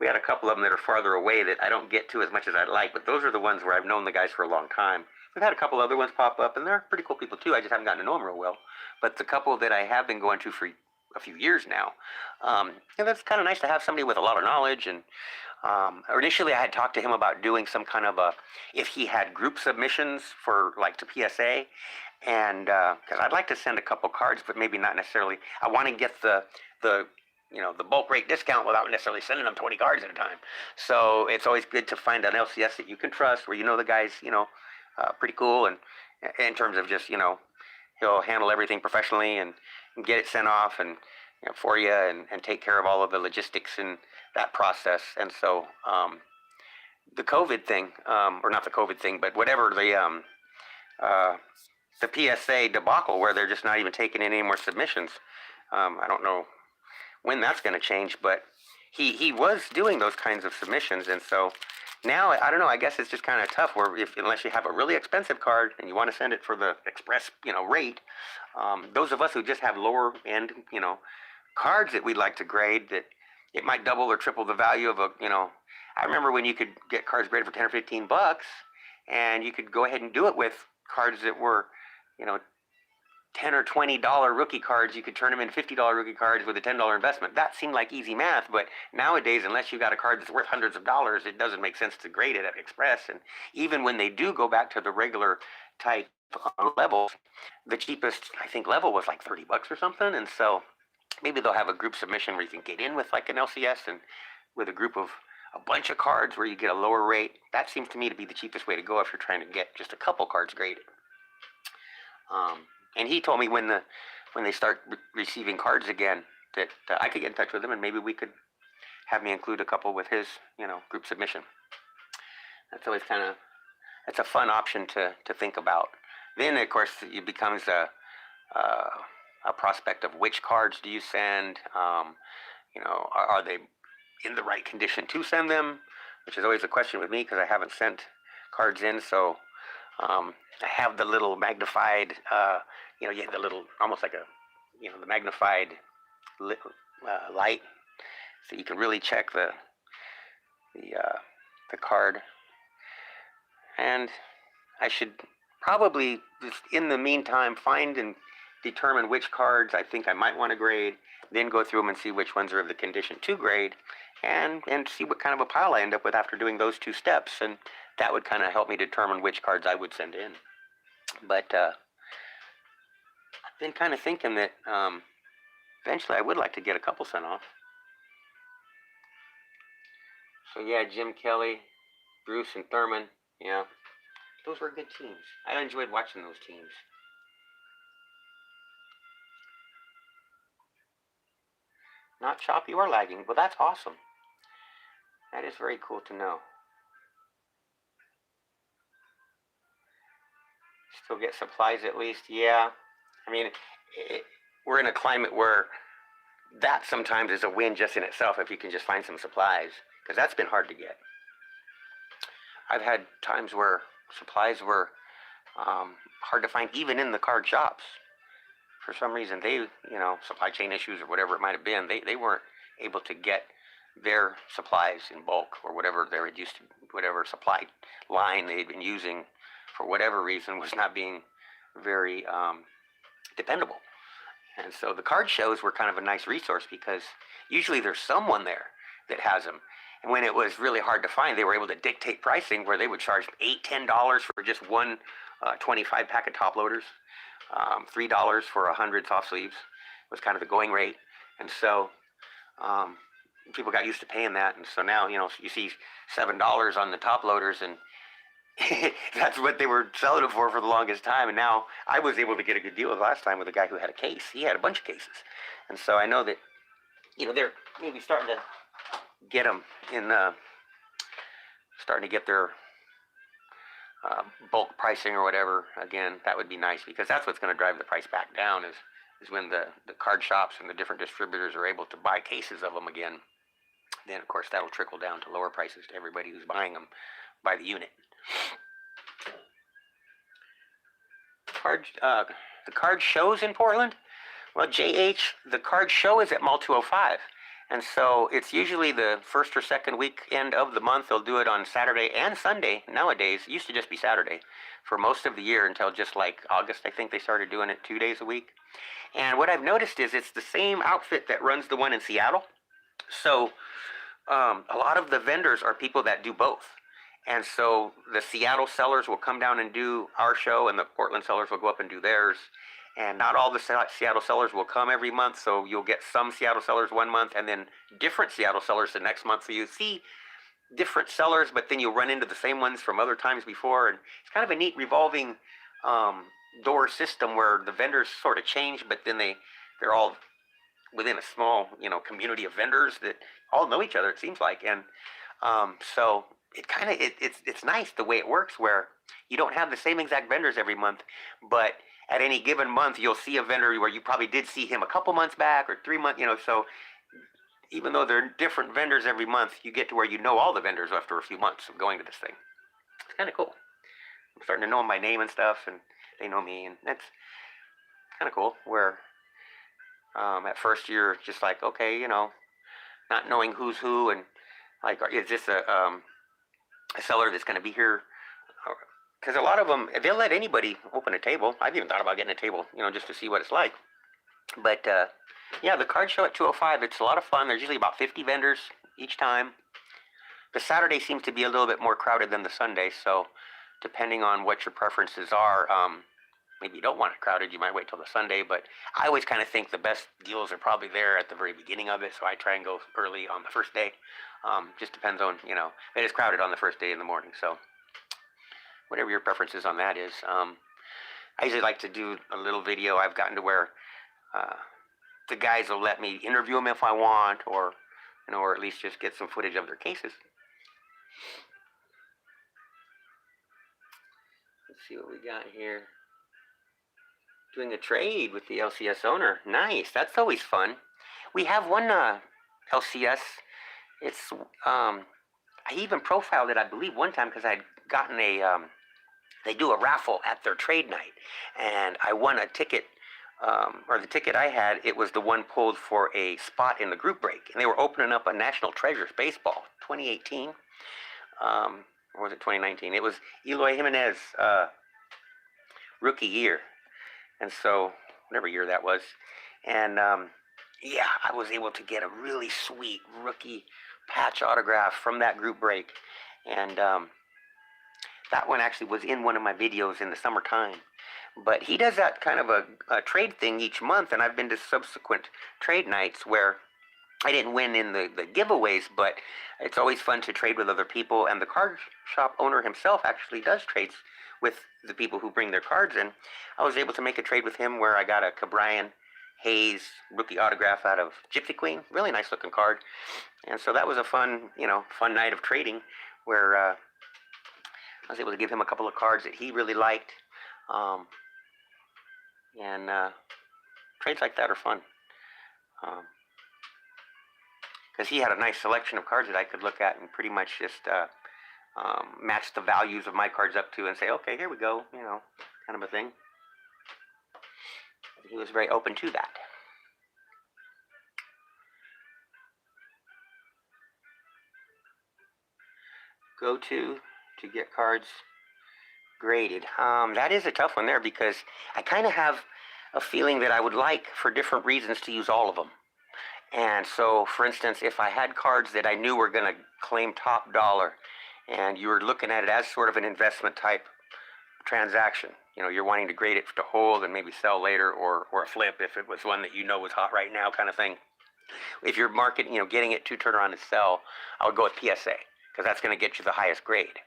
Speaker 1: We had a couple of them that are farther away that I don't get to as much as I'd like, but those are the ones where I've known the guys for a long time. We've had a couple other ones pop up, and they're pretty cool people too. I just haven't gotten to know them real well. But the couple that I have been going to for a few years now, that's kind of nice to have somebody with a lot of knowledge. And initially I had talked to him about doing some kind of if he had group submissions for to PSA, and because I'd like to send a couple cards, but maybe not necessarily. I want to get the bulk rate discount without necessarily sending them 20 cards at a time. So it's always good to find an LCS that you can trust, where the guy's pretty cool, and in terms of just he'll handle everything professionally and get it sent off and for you and take care of all of the logistics in that process. And so the COVID thing, or not the COVID thing, but whatever the PSA debacle where they're just not even taking in any more submissions. I don't know when that's going to change, but he was doing those kinds of submissions, and so now I don't know. I guess it's just kind of tough where unless you have a really expensive card and you want to send it for the express rate, those of us who just have lower end cards that we'd like to grade, that it might double or triple the value of I remember when you could get cards graded for 10 or 15 bucks, and you could go ahead and do it with cards that were $10 or $20 rookie cards. You could turn them into $50 rookie cards with a $10 investment. That seemed like easy math, but nowadays, unless you got a card that's worth hundreds of dollars, it doesn't make sense to grade it at Express. And even when they do go back to the regular type levels, the cheapest, I think, level was like 30 bucks or something. And so maybe they'll have a group submission where you can get in with like an LCS and with a group of a bunch of cards where you get a lower rate. That seems to me to be the cheapest way to go if you're trying to get just a couple cards graded. And he told me when they start receiving cards again that I could get in touch with him, and maybe we could have me include a couple with his group submission. That's always it's a fun option to think about. Then of course it becomes a prospect of which cards do you send. Are they in the right condition to send them, which is always a question with me because I haven't sent cards in. So I have the little magnified, you have the little, almost like the magnified light, so you can really check the card. And I should probably just in the meantime find and determine which cards I think I might want to grade, then go through them and see which ones are of the condition to grade, and see what kind of a pile I end up with after doing those two steps. And that would kind of help me determine which cards I would send in. But I've been kind of thinking that eventually I would like to get a couple sent off. So yeah, Jim Kelly, Bruce, and Thurman, yeah, those were good teams. I enjoyed watching those teams. Not choppy or lagging. Well, that's awesome. That is very cool to know. Still get supplies at least. Yeah. I mean, we're in a climate where that sometimes is a win just in itself if you can just find some supplies, because that's been hard to get. I've had times where supplies were hard to find even in the card shops. For some reason, they, supply chain issues or whatever it might have been, they weren't able to get their supplies in bulk or whatever they were used to, whatever supply line they had been using for whatever reason was not being very dependable. And so the card shows were kind of a nice resource because usually there's someone there that has them. And when it was really hard to find, they were able to dictate pricing where they would charge $8-10 for just one 25 pack of top loaders, $3 for 100 soft sleeves was kind of the going rate. And so people got used to paying that. And so now, you see $7 on the top loaders, and that's what they were selling it for the longest time. And now I was able to get a good deal last time with a guy who had a case. He had a bunch of cases. And so I know that, they're maybe starting to get them in, starting to get their bulk pricing or whatever. Again, that would be nice because that's what's going to drive the price back down is when the card shops and the different distributors are able to buy cases of them again. Then, of course, that'll trickle down to lower prices to everybody who's buying them by the unit. The card shows in Portland? Well, JH, the card show is at Mall 205. And so it's usually the first or second weekend of the month. They'll do it on Saturday and Sunday nowadays. It used to just be Saturday for most of the year until just like August. I think they started doing it 2 days a week. And what I've noticed is it's the same outfit that runs the one in Seattle. So a lot of the vendors are people that do both. And so the Seattle sellers will come down and do our show, and the Portland sellers will go up and do theirs. And not all the Seattle sellers will come every month, so you'll get some Seattle sellers one month and then different Seattle sellers the next month. So you see different sellers, but then you'll run into the same ones from other times before. And it's kind of a neat revolving door system where the vendors sort of change, but then they're all within a small, community of vendors that all know each other, it seems like. And so it kind of, it's nice the way it works where you don't have the same exact vendors every month, but at any given month, you'll see a vendor where you probably did see him a couple months back or 3 months, so even though they're different vendors every month, you get to where you know all the vendors after a few months of going to this thing. It's kind of cool. I'm starting to know them by name and stuff, and they know me, and that's kind of cool, where at first you're just like, okay, not knowing who's who, and like, is this a seller that's going to be here? Because a lot of them, they'll let anybody open a table. I've even thought about getting a table, just to see what it's like. But, yeah, the card show at 205, it's a lot of fun. There's usually about 50 vendors each time. The Saturday seems to be a little bit more crowded than the Sunday, so depending on what your preferences are, maybe you don't want it crowded, you might wait till the Sunday, but I always kind of think the best deals are probably there at the very beginning of it, so I try and go early on the first day. Just depends on, it is crowded on the first day in the morning, so whatever your preferences on that is. I usually like to do a little video. I've gotten to where the guys will let me interview them if I want, or or at least just get some footage of their cases. Let's see what we got here. Doing a trade with the LCS owner. Nice. That's always fun. We have one LCS. It's I even profiled it, I believe, one time because I'd gotten they do a raffle at their trade night, and I won a ticket, or the ticket I had, it was the one pulled for a spot in the group break, and they were opening up a National Treasures baseball, 2018, or was it 2019? It was Eloy Jimenez rookie year, and so whatever year that was, and yeah, I was able to get a really sweet rookie patch autograph from that group break, and that one actually was in one of my videos in the summertime. But he does that kind of a trade thing each month, and I've been to subsequent trade nights where I didn't win in the giveaways, but it's always fun to trade with other people, and the card shop owner himself actually does trades with the people who bring their cards in. I was able to make a trade with him where I got a Cabrian Hayes rookie autograph out of Gypsy Queen, really nice looking card, and so that was a fun, fun night of trading where I was able to give him a couple of cards that he really liked, and trades like that are fun. Because he had a nice selection of cards that I could look at and pretty much just match the values of my cards up to and say, okay, here we go, you know, kind of a thing. He was very open to that. Go to get cards graded. That is a tough one there because I kind of have a feeling that I would like, for different reasons, to use all of them. And so, for instance, if I had cards that I knew were going to claim top dollar, and you were looking at it as sort of an investment type transaction, you know, you're wanting to grade it to hold and maybe sell later, or a flip if it was one that you know was hot right now, kind of thing. If you're marketing, you know, getting it to turn around and sell, I would go with PSA because that's going to get you the highest grade.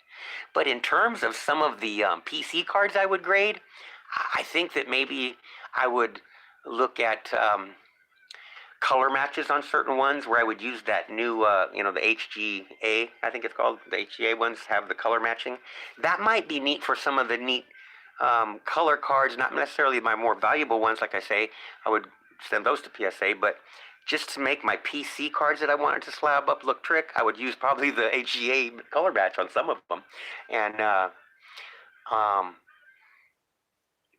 Speaker 1: But in terms of some of the PC cards I would grade, I think that maybe I would look at color matches on certain ones where I would use that new, you know, the HGA, I think it's called. The HGA ones have the color matching. That might be neat for some of the neat color cards, not necessarily my more valuable ones. Like I say, I would send those to PSA, but just to make my PC cards that I wanted to slab up look trick, I would use probably the HGA color match on some of them. And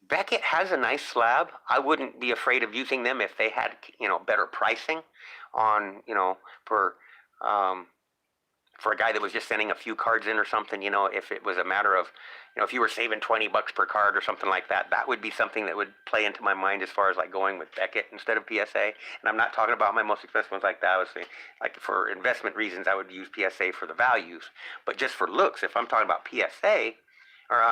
Speaker 1: Beckett has a nice slab. I wouldn't be afraid of using them if they had, you know, better pricing on, you know, for a guy that was just sending a few cards in or something. You know, if it was a matter of, you know, if you were saving $20 per card or something like that, that would be something that would play into my mind as far as like going with Beckett instead of PSA. And I'm not talking about my most expensive ones like that. I was saying, like, for investment reasons, I would use PSA for the values. But just for looks, if I'm talking about PSA or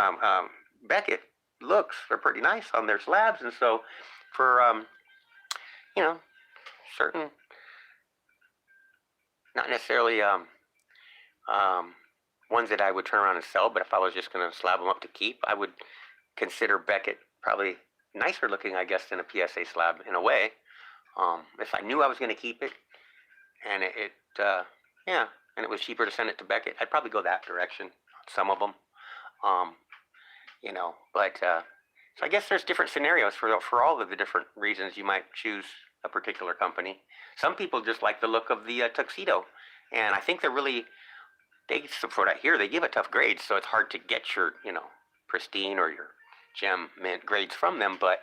Speaker 1: Beckett, looks are pretty nice on their slabs. And so for you know, certain, not necessarily ones that I would turn around and sell, but if I was just going to slab them up to keep, I would consider Beckett probably nicer looking, I guess, than a PSA slab in a way. If I knew I was going to keep it and yeah, and it was cheaper to send it to Beckett, I'd probably go that direction. Some of them, you know, but so I guess there's different scenarios for all of the different reasons you might choose a particular company. Some people just like the look of the tuxedo, and I think they're really, from what I hear, they give a tough grade, so it's hard to get your, you know, pristine or your gem mint grades from them. But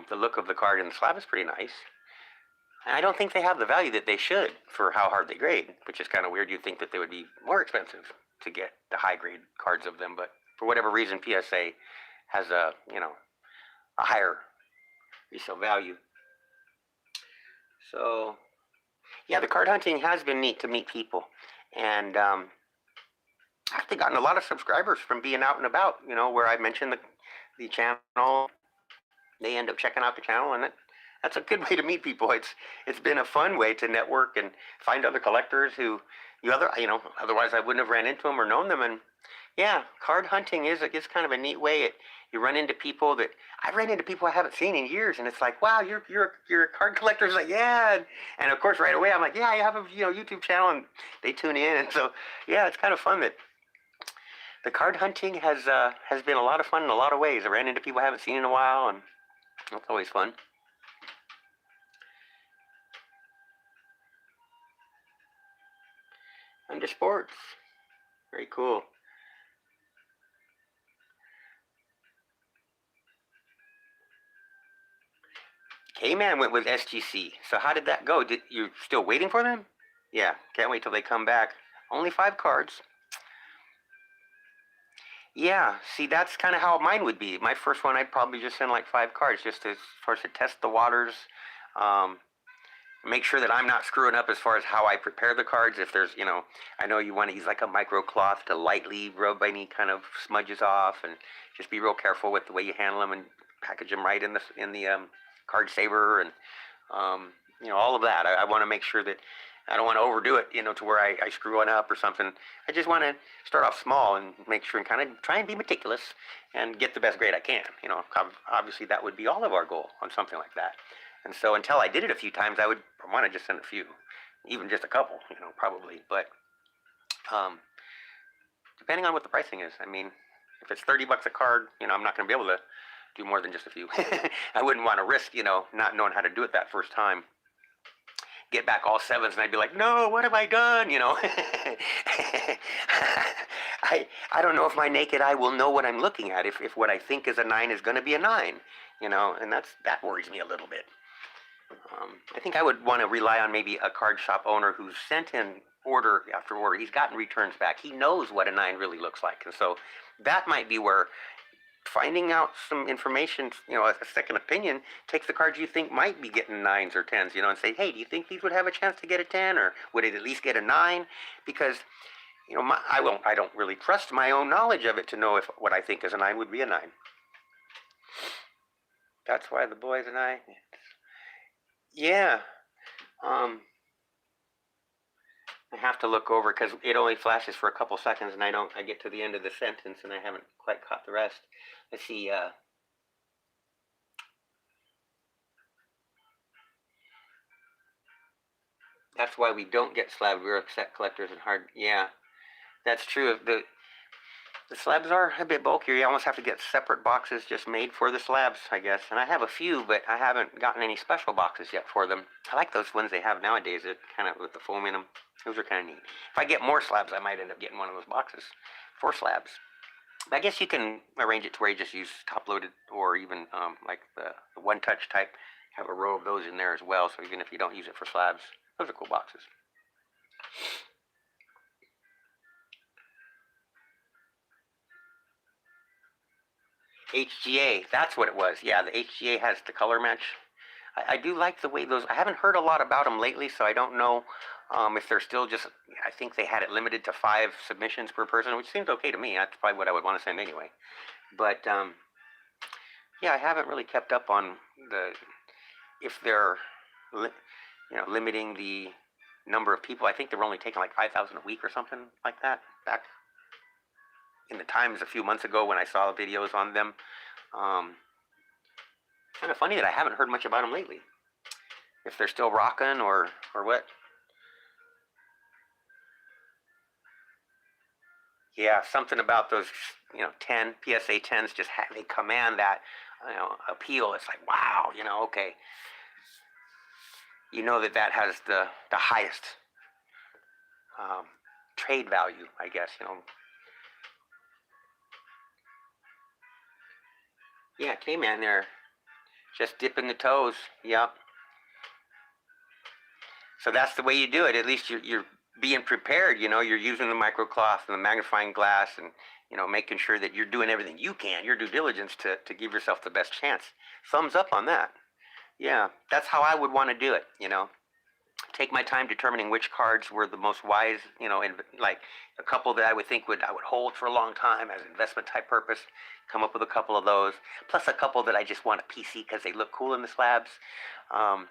Speaker 1: the look of the card in the slab is pretty nice. And I don't think they have the value that they should for how hard they grade, which is kind of weird. You'd think that they would be more expensive to get the high grade cards of them, but for whatever reason, PSA has a, you know, a higher resale value. So yeah, the card hunting has been neat to meet people, and I've actually gotten a lot of subscribers from being out and about. You know, where I mention the channel, they end up checking out the channel, and that's a good way to meet people. It's been a fun way to network and find other collectors who you know, otherwise I wouldn't have ran into them or known them. And yeah, card hunting is kind of a neat way. You run into people that I ran into people I haven't seen in years, and it's like, wow, you're a card collector. It's like, yeah, and of course right away I'm like, yeah, I have a, you know, YouTube channel, and they tune in, and so yeah, it's kind of fun that the card hunting has been a lot of fun in a lot of ways. I ran into people I haven't seen in a while, and it's always fun. Under sports, very cool. K-Man went with SGC. So how did that go? You still waiting for them? Yeah, can't wait till they come back. Only 5 cards. Yeah, see, that's kind of how mine would be. My first one, I'd probably just send like 5 cards just as far as to test the waters. Make sure that I'm not screwing up as far as how I prepare the cards. If there's, you know, I know you want to use like a micro cloth to lightly rub any kind of smudges off, and just be real careful with the way you handle them and package them right in the card saver, and you know, all of that. I want to make sure that I don't want to overdo it, you know, to where I screw one up or something. I just want to start off small and make sure and kind of try and be meticulous and get the best grade I can. You know, obviously that would be all of our goal on something like that. And so until I did it a few times, I would want to just send a few, even just a couple, you know, probably. But depending on what the pricing is, I mean, if it's $30 a card, you know, I'm not going to be able to do more than just a few. I wouldn't want to risk, not knowing how to do it that first time. Get back all sevens and I'd be like, no, what have I done? I don't know if my naked eye will know what I'm looking at, if what I think is a 9 is going to be a 9, and that worries me a little bit. I think I would want to rely on maybe a card shop owner who's sent in order after order. He's gotten returns back. He knows what a 9 really looks like. And so that might be where finding out some information, a second opinion, take the cards you think might be getting 9s or 10s, and say, hey, do you think these would have a chance to get a 10, or would it at least get a 9? Because, I don't really trust my own knowledge of it to know if what I think is a 9 would be a 9. That's why the boys and I, yeah, I have to look over because it only flashes for a couple seconds and I get to the end of the sentence and I haven't quite caught the rest. Let's see, that's why we don't get slabs. We're set collectors and hard. Yeah, that's true. The slabs are a bit bulkier. You almost have to get separate boxes just made for the slabs, I guess. And I have a few, but I haven't gotten any special boxes yet for them. I like those ones they have nowadays. They're kind of with the foam in them. Those are kind of neat. If I get more slabs, I might end up getting one of those boxes for slabs. But I guess you can arrange it to where you just use top-loaded or even like the one-touch type. Have a row of those in there as well, so even if you don't use it for slabs, those are cool boxes. HGA, that's what it was. Yeah, the HGA has the color match. I do like the way those, I haven't heard a lot about them lately, so I don't know if they're still just, I think they had it limited to 5 submissions per person, which seems okay to me. That's probably what I would want to send anyway. But yeah, I haven't really kept up on if they're, limiting the number of people. I think they were only taking like 5,000 a week or something like that back in the Times a few months ago when I saw videos on them. Kind of funny that I haven't heard much about them lately. If they're still rocking or what. Yeah, something about those, 10 PSA 10s just they command that, appeal. It's like, wow, okay. That has the highest trade value, I guess, Yeah, K-Man there, just dipping the toes. Yep. So that's the way you do it. At least you're being prepared. You're using the microcloth and the magnifying glass, and making sure that you're doing everything you can, your due diligence to give yourself the best chance. Thumbs up on that. Yeah, that's how I would want to do it. Take my time determining which cards were the most wise. And like a couple that I would think I would hold for a long time as investment type purpose. Come up with a couple of those, plus a couple that I just want a PC because they look cool in the slabs. I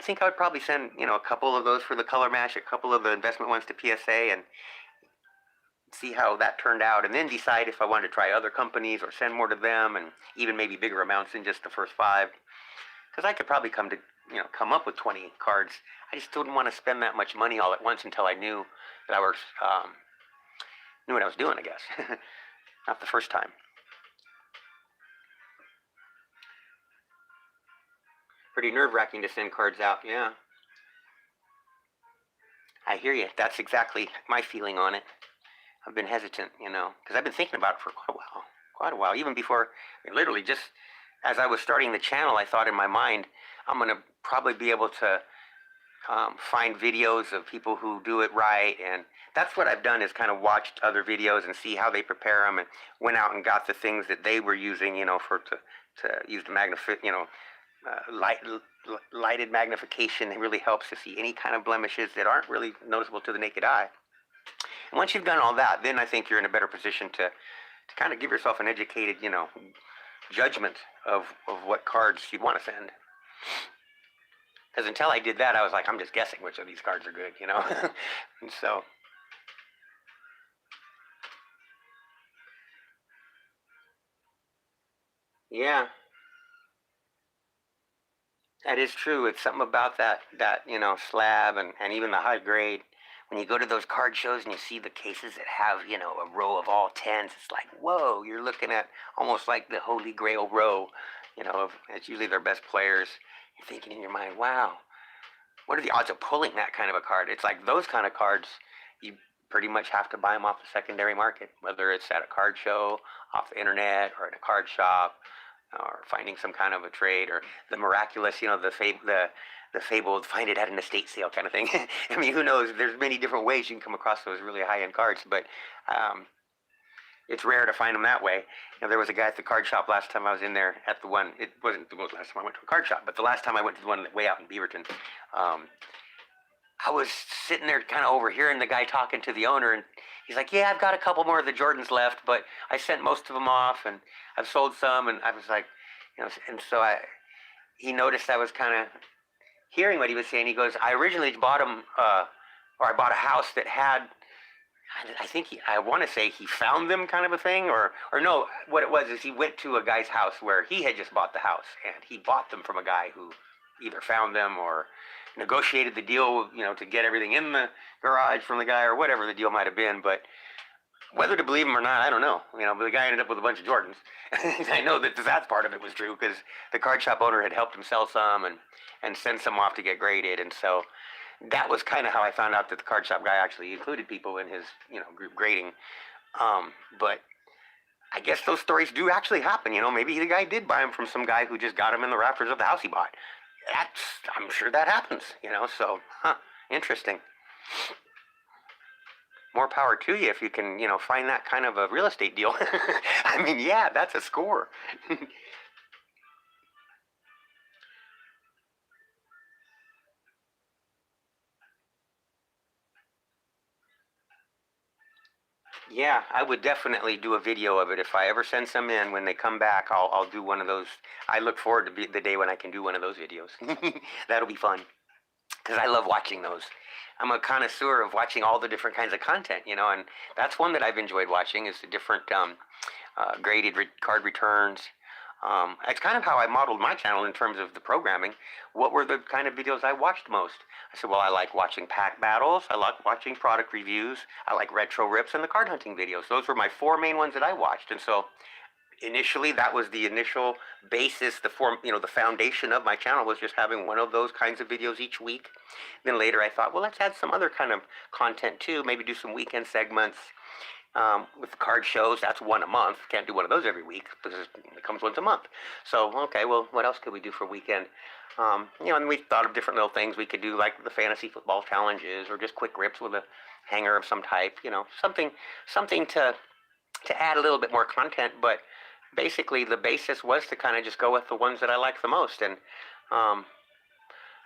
Speaker 1: think I would probably send, a couple of those for the color match, a couple of the investment ones to PSA, and see how that turned out, and then decide if I wanted to try other companies or send more to them, and even maybe bigger amounts than just the first 5. Because I could probably come up with 20 cards. I just didn't want to spend that much money all at once until I knew that I knew what I was doing, I guess. Not the first time. Pretty nerve-wracking to send cards out, yeah. I hear you. That's exactly my feeling on it. I've been hesitant, because I've been thinking about it for quite a while, even before, literally just as I was starting the channel, I thought in my mind, I'm going to probably be able to find videos of people who do it right, and that's what I've done is kind of watched other videos and see how they prepare them, and went out and got the things that they were using, to use the lighted magnification. It really helps to see any kind of blemishes that aren't really noticeable to the naked eye. And once you've done all that, then I think you're in a better position to kind of give yourself an educated, judgment of what cards you'd want to send. Because until I did that, I was like, I'm just guessing which of these cards are good, And so, yeah, that is true. It's something about that slab and even the high grade. when you go to those card shows and you see the cases that have, you know, a row of all tens, it's like, whoa, you're looking at almost like the Holy Grail row, you know, it's usually their best players. You're thinking in your mind, wow, what are the odds of pulling that kind of a card? It's like those kind of cards, you pretty much have to buy them off the secondary market, whether it's at a card show, off the internet, or in a card shop, or finding some kind of a trade, or the miraculous, you know, the fabled find it at an estate sale kind of thing. I mean, who knows? There's many different ways you can come across those really high-end cards, but it's rare to find them that way. You know, there was a guy at the card shop last time I was in there at the one. It wasn't the last time I went to a card shop, but the last time I went to the one way out in Beaverton, I was sitting there kind of overhearing the guy talking to the owner, and he's like, yeah, I've got a couple more of the Jordans left, but I sent most of them off, and I've sold some. And I was like, you know, and so he noticed I was kind of hearing what he was saying. He goes, I originally bought him, or I bought a house that had, I think I want to say he found them kind of a thing, or no, what it was is he went to a guy's house where he had just bought the house, and he bought them from a guy who either found them or negotiated the deal, you know, to get everything in the garage from the guy, or whatever the deal might have been. But whether to believe him or not, I don't know. You know, but the guy ended up with a bunch of Jordans. I know that part of it was true, because the card shop owner had helped him sell some and send some off to get graded. And so that was kind of how I found out that the card shop guy actually included people in his, you know, group grading. But I guess those stories do actually happen. You know, maybe the guy did buy them from some guy who just got them in the rafters of the house he bought. I'm sure that happens, you know, so, interesting. More power to you if you can, you know, find that kind of a real estate deal. I mean, yeah, that's a score. Yeah, I would definitely do a video of it. If I ever send some in, when they come back, I'll do one of those. I look forward to the day when I can do one of those videos. That'll be fun, because I love watching those. I'm a connoisseur of watching all the different kinds of content, you know, and that's one that I've enjoyed watching, is the different graded card returns. It's kind of how I modeled my channel in terms of the programming. What were the kind of videos I watched most? I said, well, I like watching pack battles, I like watching product reviews, I like retro rips, and the card hunting videos. Those were my four main ones that I watched. And so initially, that was the initial basis, the foundation of my channel, was just having one of those kinds of videos each week. Then later I thought, well, let's add some other kind of content too, maybe do some weekend segments. With the card shows, that's one a month. Can't do one of those every week because it comes once a month. So, okay, well, what else could we do for a weekend? You know, and we thought of different little things we could do, like the fantasy football challenges, or just quick rips with a hanger of some type. You know, something to add a little bit more content. But basically, the basis was to kind of just go with the ones that I like the most. And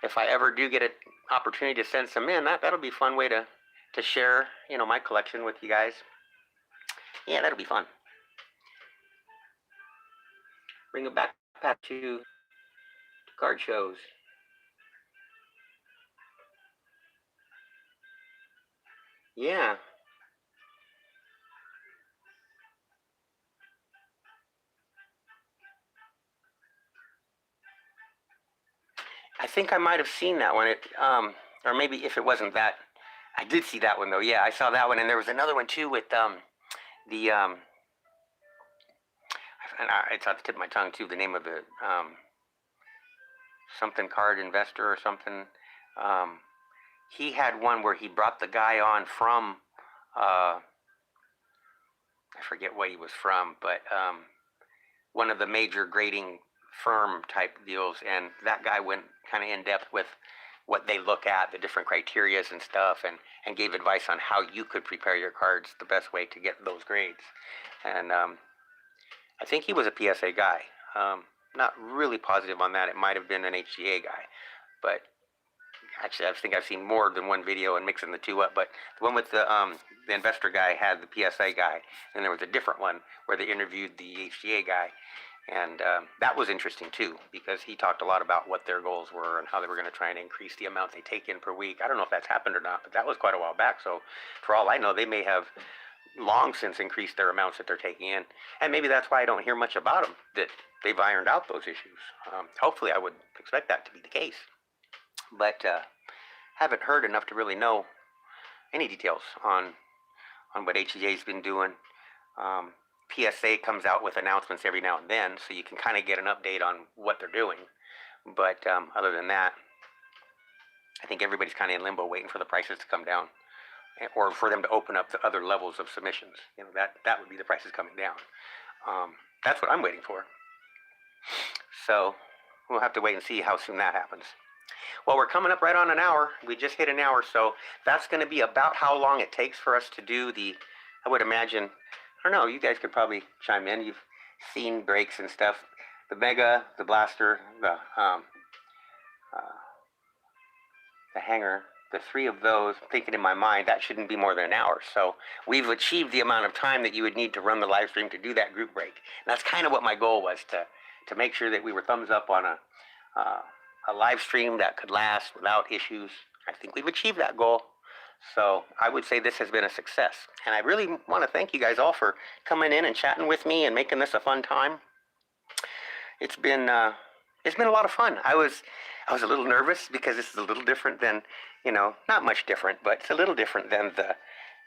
Speaker 1: if I ever do get an opportunity to send some in, that'll be a fun way to share, you know, my collection with you guys. Yeah, that'll be fun. Bring a backpack to card shows. Yeah. I think I might have seen that one. Or maybe if it wasn't that, I did see that one though. Yeah, I saw that one, and there was another one too with the it's on the tip of my tongue too. The name of the something card investor or something. He had one where he brought the guy on from I forget what he was from, but one of the major grading firm type deals, and that guy went kind of in depth with what they look at, the different criterias and stuff, and gave advice on how you could prepare your cards the best way to get those grades. And I think he was a PSA guy. Not really positive on that. It might have been an HGA guy, but actually I think I've seen more than one video and mixing the two up. But the one with the investor guy had the PSA guy, and there was a different one where they interviewed the HGA guy. And that was interesting too, because he talked a lot about what their goals were and how they were going to try and increase the amount they take in per week. I don't know if that's happened or not, but that was quite a while back. So for all I know, they may have long since increased their amounts that they're taking in. And maybe that's why I don't hear much about them, that they've ironed out those issues. Hopefully I would expect that to be the case. But haven't heard enough to really know any details on what HEJ's been doing. PSA comes out with announcements every now and then, so you can kind of get an update on what they're doing. But other than that, I think everybody's kind of in limbo waiting for the prices to come down, or for them to open up to other levels of submissions. You know, that would be the prices coming down. That's what I'm waiting for. So we'll have to wait and see how soon that happens. Well, we're coming up right on an hour. We just hit an hour, so that's going to be about how long it takes for us to do the, I would imagine, I don't know, you guys could probably chime in. You've seen breaks and stuff. The Mega, the Blaster, the Hanger, the three of those, thinking in my mind, that shouldn't be more than an hour. So we've achieved the amount of time that you would need to run the live stream to do that group break. And that's kind of what my goal was, to make sure that we were thumbs up on a live stream that could last without issues. I think we've achieved that goal. So I would say this has been a success. And I really want to thank you guys all for coming in and chatting with me and making this a fun time. It's been a lot of fun. I was a little nervous because this is a little different than, you know, not much different, but it's a little different than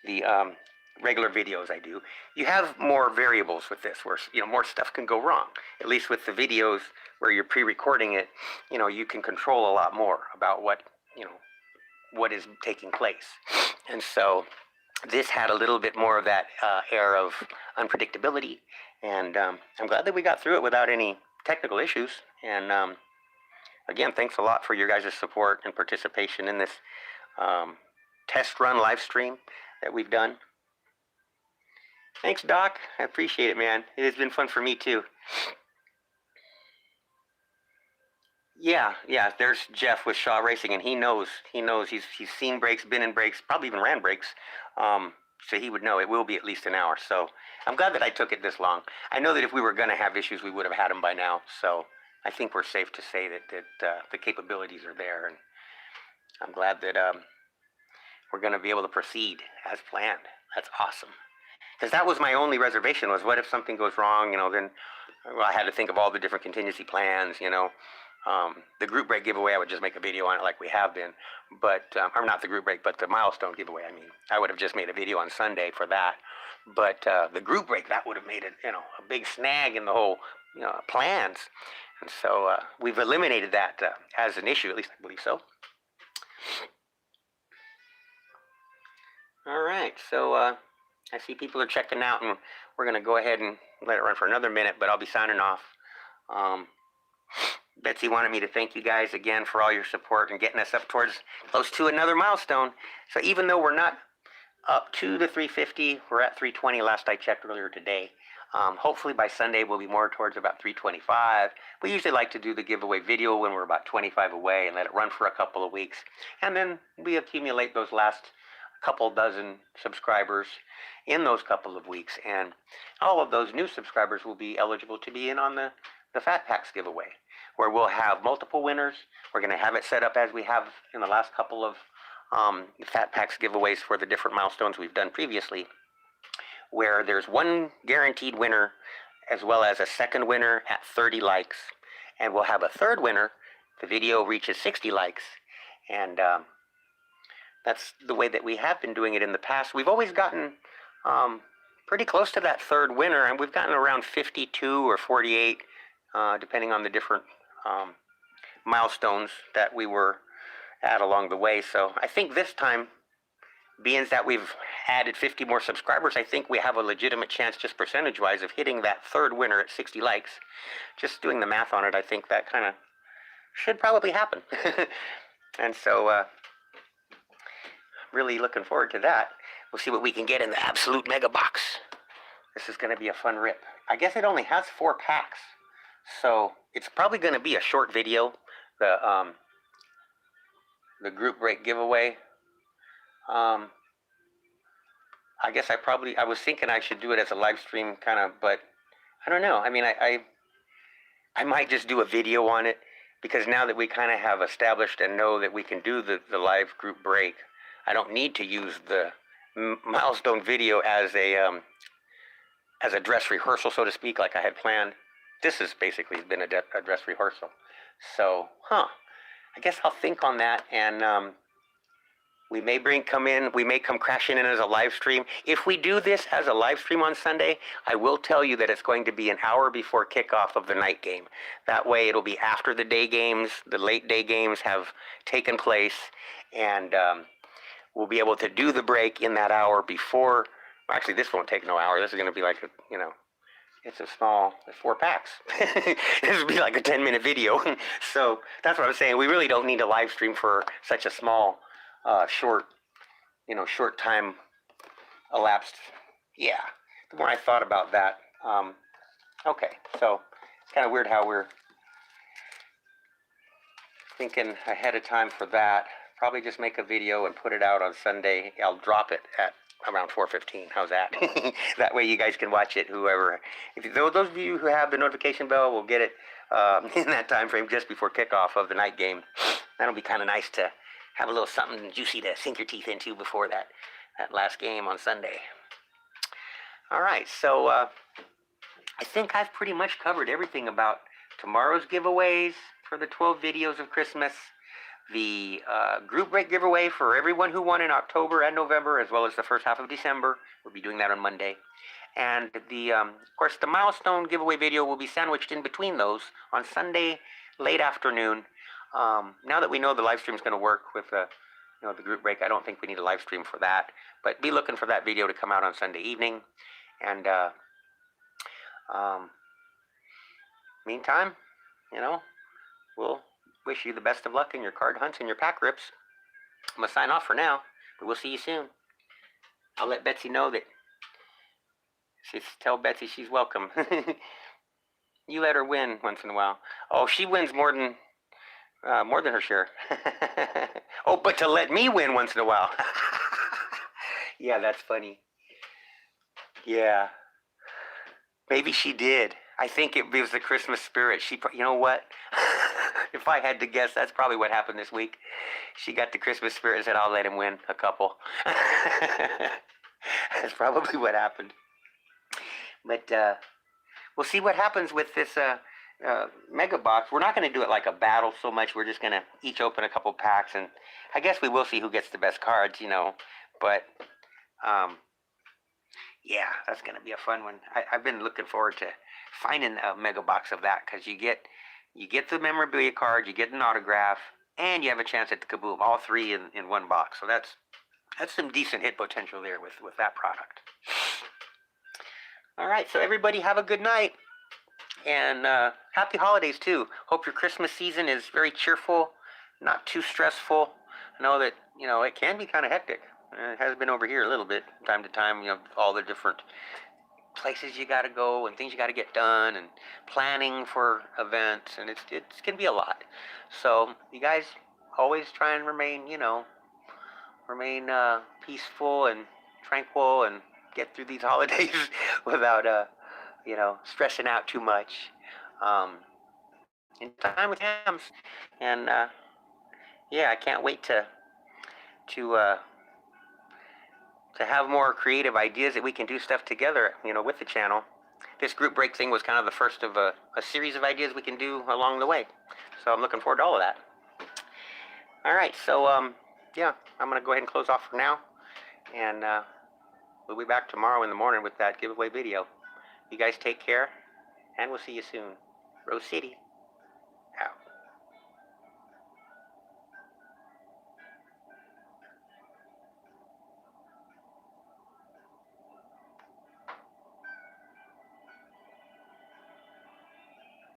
Speaker 1: the regular videos I do. You have more variables with this, where, you know, more stuff can go wrong. At least with the videos where you're pre-recording it, you know, you can control a lot more about what, you know, what is taking place. And so this had a little bit more of that air of unpredictability, and I'm glad that we got through it without any technical issues. And again, thanks a lot for your guys' support and participation in this test run live stream that we've done. Thanks, Doc. I appreciate it, man. It has been fun for me too. Yeah, there's Jeff with Shaw Racing, and he knows he's seen breaks, been in breaks, probably even ran breaks. So he would know it will be at least an hour. So I'm glad that I took it this long. I know that if we were going to have issues, we would have had them by now. So I think we're safe to say that the capabilities are there, and I'm glad that we're going to be able to proceed as planned. That's awesome. Because that was my only reservation, was what if something goes wrong, you know, then I had to think of all the different contingency plans, you know. The group break giveaway, I would just make a video on it like we have been, but, or not the group break, but the milestone giveaway. I mean, I would have just made a video on Sunday for that, but the group break, that would have made it, you know, a big snag in the whole, you know, plans. And so we've eliminated that as an issue, at least I believe so. All right, so I see people are checking out, and we're going to go ahead and let it run for another minute, but I'll be signing off. Betsy wanted me to thank you guys again for all your support and getting us up towards close to another milestone. So even though we're not up to the 350, we're at 320 last I checked earlier today. Hopefully by Sunday we'll be more towards about 325. We usually like to do the giveaway video when we're about 25 away and let it run for a couple of weeks. And then we accumulate those last couple dozen subscribers in those couple of weeks. And all of those new subscribers will be eligible to be in on the Fat Packs giveaway, where we'll have multiple winners. We're going to have it set up as we have in the last couple of Fat Packs giveaways for the different milestones we've done previously, where there's one guaranteed winner as well as a second winner at 30 likes. And we'll have a third winner if the video reaches 60 likes. And that's the way that we have been doing it in the past. We've always gotten pretty close to that third winner, and we've gotten around 52 or 48, depending on the different milestones that we were at along the way. So I think this time, being that we've added 50 more subscribers, I think we have a legitimate chance, just percentage-wise, of hitting that third winner at 60 likes. Just doing the math on it, I think that kind of should probably happen. And so really looking forward to that. We'll see what we can get in the absolute mega box. This is going to be a fun rip. I guess it only has 4 packs, so it's probably going to be a short video. The group break giveaway. I guess I was thinking I should do it as a live stream kind of, but I don't know. I mean, I might just do a video on it, because now that we kind of have established and know that we can do the live group break, I don't need to use the milestone video as a dress rehearsal, so to speak, like I had planned. This has basically been a dress rehearsal. So, I guess I'll think on that, and We may come crashing in as a live stream. If we do this as a live stream on Sunday, I will tell you that it's going to be an hour before kickoff of the night game. That way it'll be after the day games, the late day games have taken place, and we'll be able to do the break in that hour before. Well, actually, this won't take no hour. This is going to be like, it's a small, 4 packs. This would be like a 10-minute video. So that's what I'm saying. We really don't need a live stream for such a small, short time elapsed. Yeah, the more I thought about that. Okay, so it's kind of weird how we're thinking ahead of time for that. Probably just make a video and put it out on Sunday. I'll drop it at around 4:15. How's that? That way you guys can watch it. Those of you who have the notification bell will get it in that time frame just before kickoff of the night game. That'll be kind of nice to have a little something juicy to sink your teeth into before that last game on Sunday. All right, so I think I've pretty much covered everything about tomorrow's giveaways for the 12 videos of Christmas. The group break giveaway for everyone who won in October and November, as well as the first half of December. We'll be doing that on Monday. And of course, the milestone giveaway video will be sandwiched in between those on Sunday late afternoon. Now that we know the live stream is going to work with the group break, I don't think we need a live stream for that. But be looking for that video to come out on Sunday evening. And meantime, we'll wish you the best of luck in your card hunts and your pack rips. I'm going to sign off for now, but we'll see you soon. I'll let Betsy know that. Tell Betsy she's welcome. You let her win once in a while. Oh, she wins more than her share. Oh, but to let me win once in a while. Yeah, that's funny. Yeah. Maybe she did. I think it was the Christmas spirit. You know what? If I had to guess, that's probably what happened this week. She got the Christmas spirit and said, I'll let him win a couple. That's probably what happened. But we'll see what happens with this mega box. We're not going to do it like a battle so much. We're just going to each open a couple packs. And I guess we will see who gets the best cards, But yeah, that's going to be a fun one. I've been looking forward to finding a mega box of that, because you get the memorabilia card, you get an autograph, and you have a chance at the Kaboom, all three in one box. So that's some decent hit potential there with that product. All right, so everybody have a good night, and happy holidays too. Hope your Christmas season is very cheerful, not too stressful. I know that it can be kind of hectic. It has been over here a little bit, time to time. All the different places you got to go and things you got to get done, and planning for events, and it can be a lot. So you guys always try and remain peaceful and tranquil and get through these holidays without stressing out too much. In time with hams, and yeah, I can't wait to have more creative ideas that we can do stuff together, with the channel. This group break thing was kind of the first of a series of ideas we can do along the way. So I'm looking forward to all of that. All right, so yeah, I'm going to go ahead and close off for now. And we'll be back tomorrow in the morning with that giveaway video. You guys take care, and we'll see you soon. Rose City.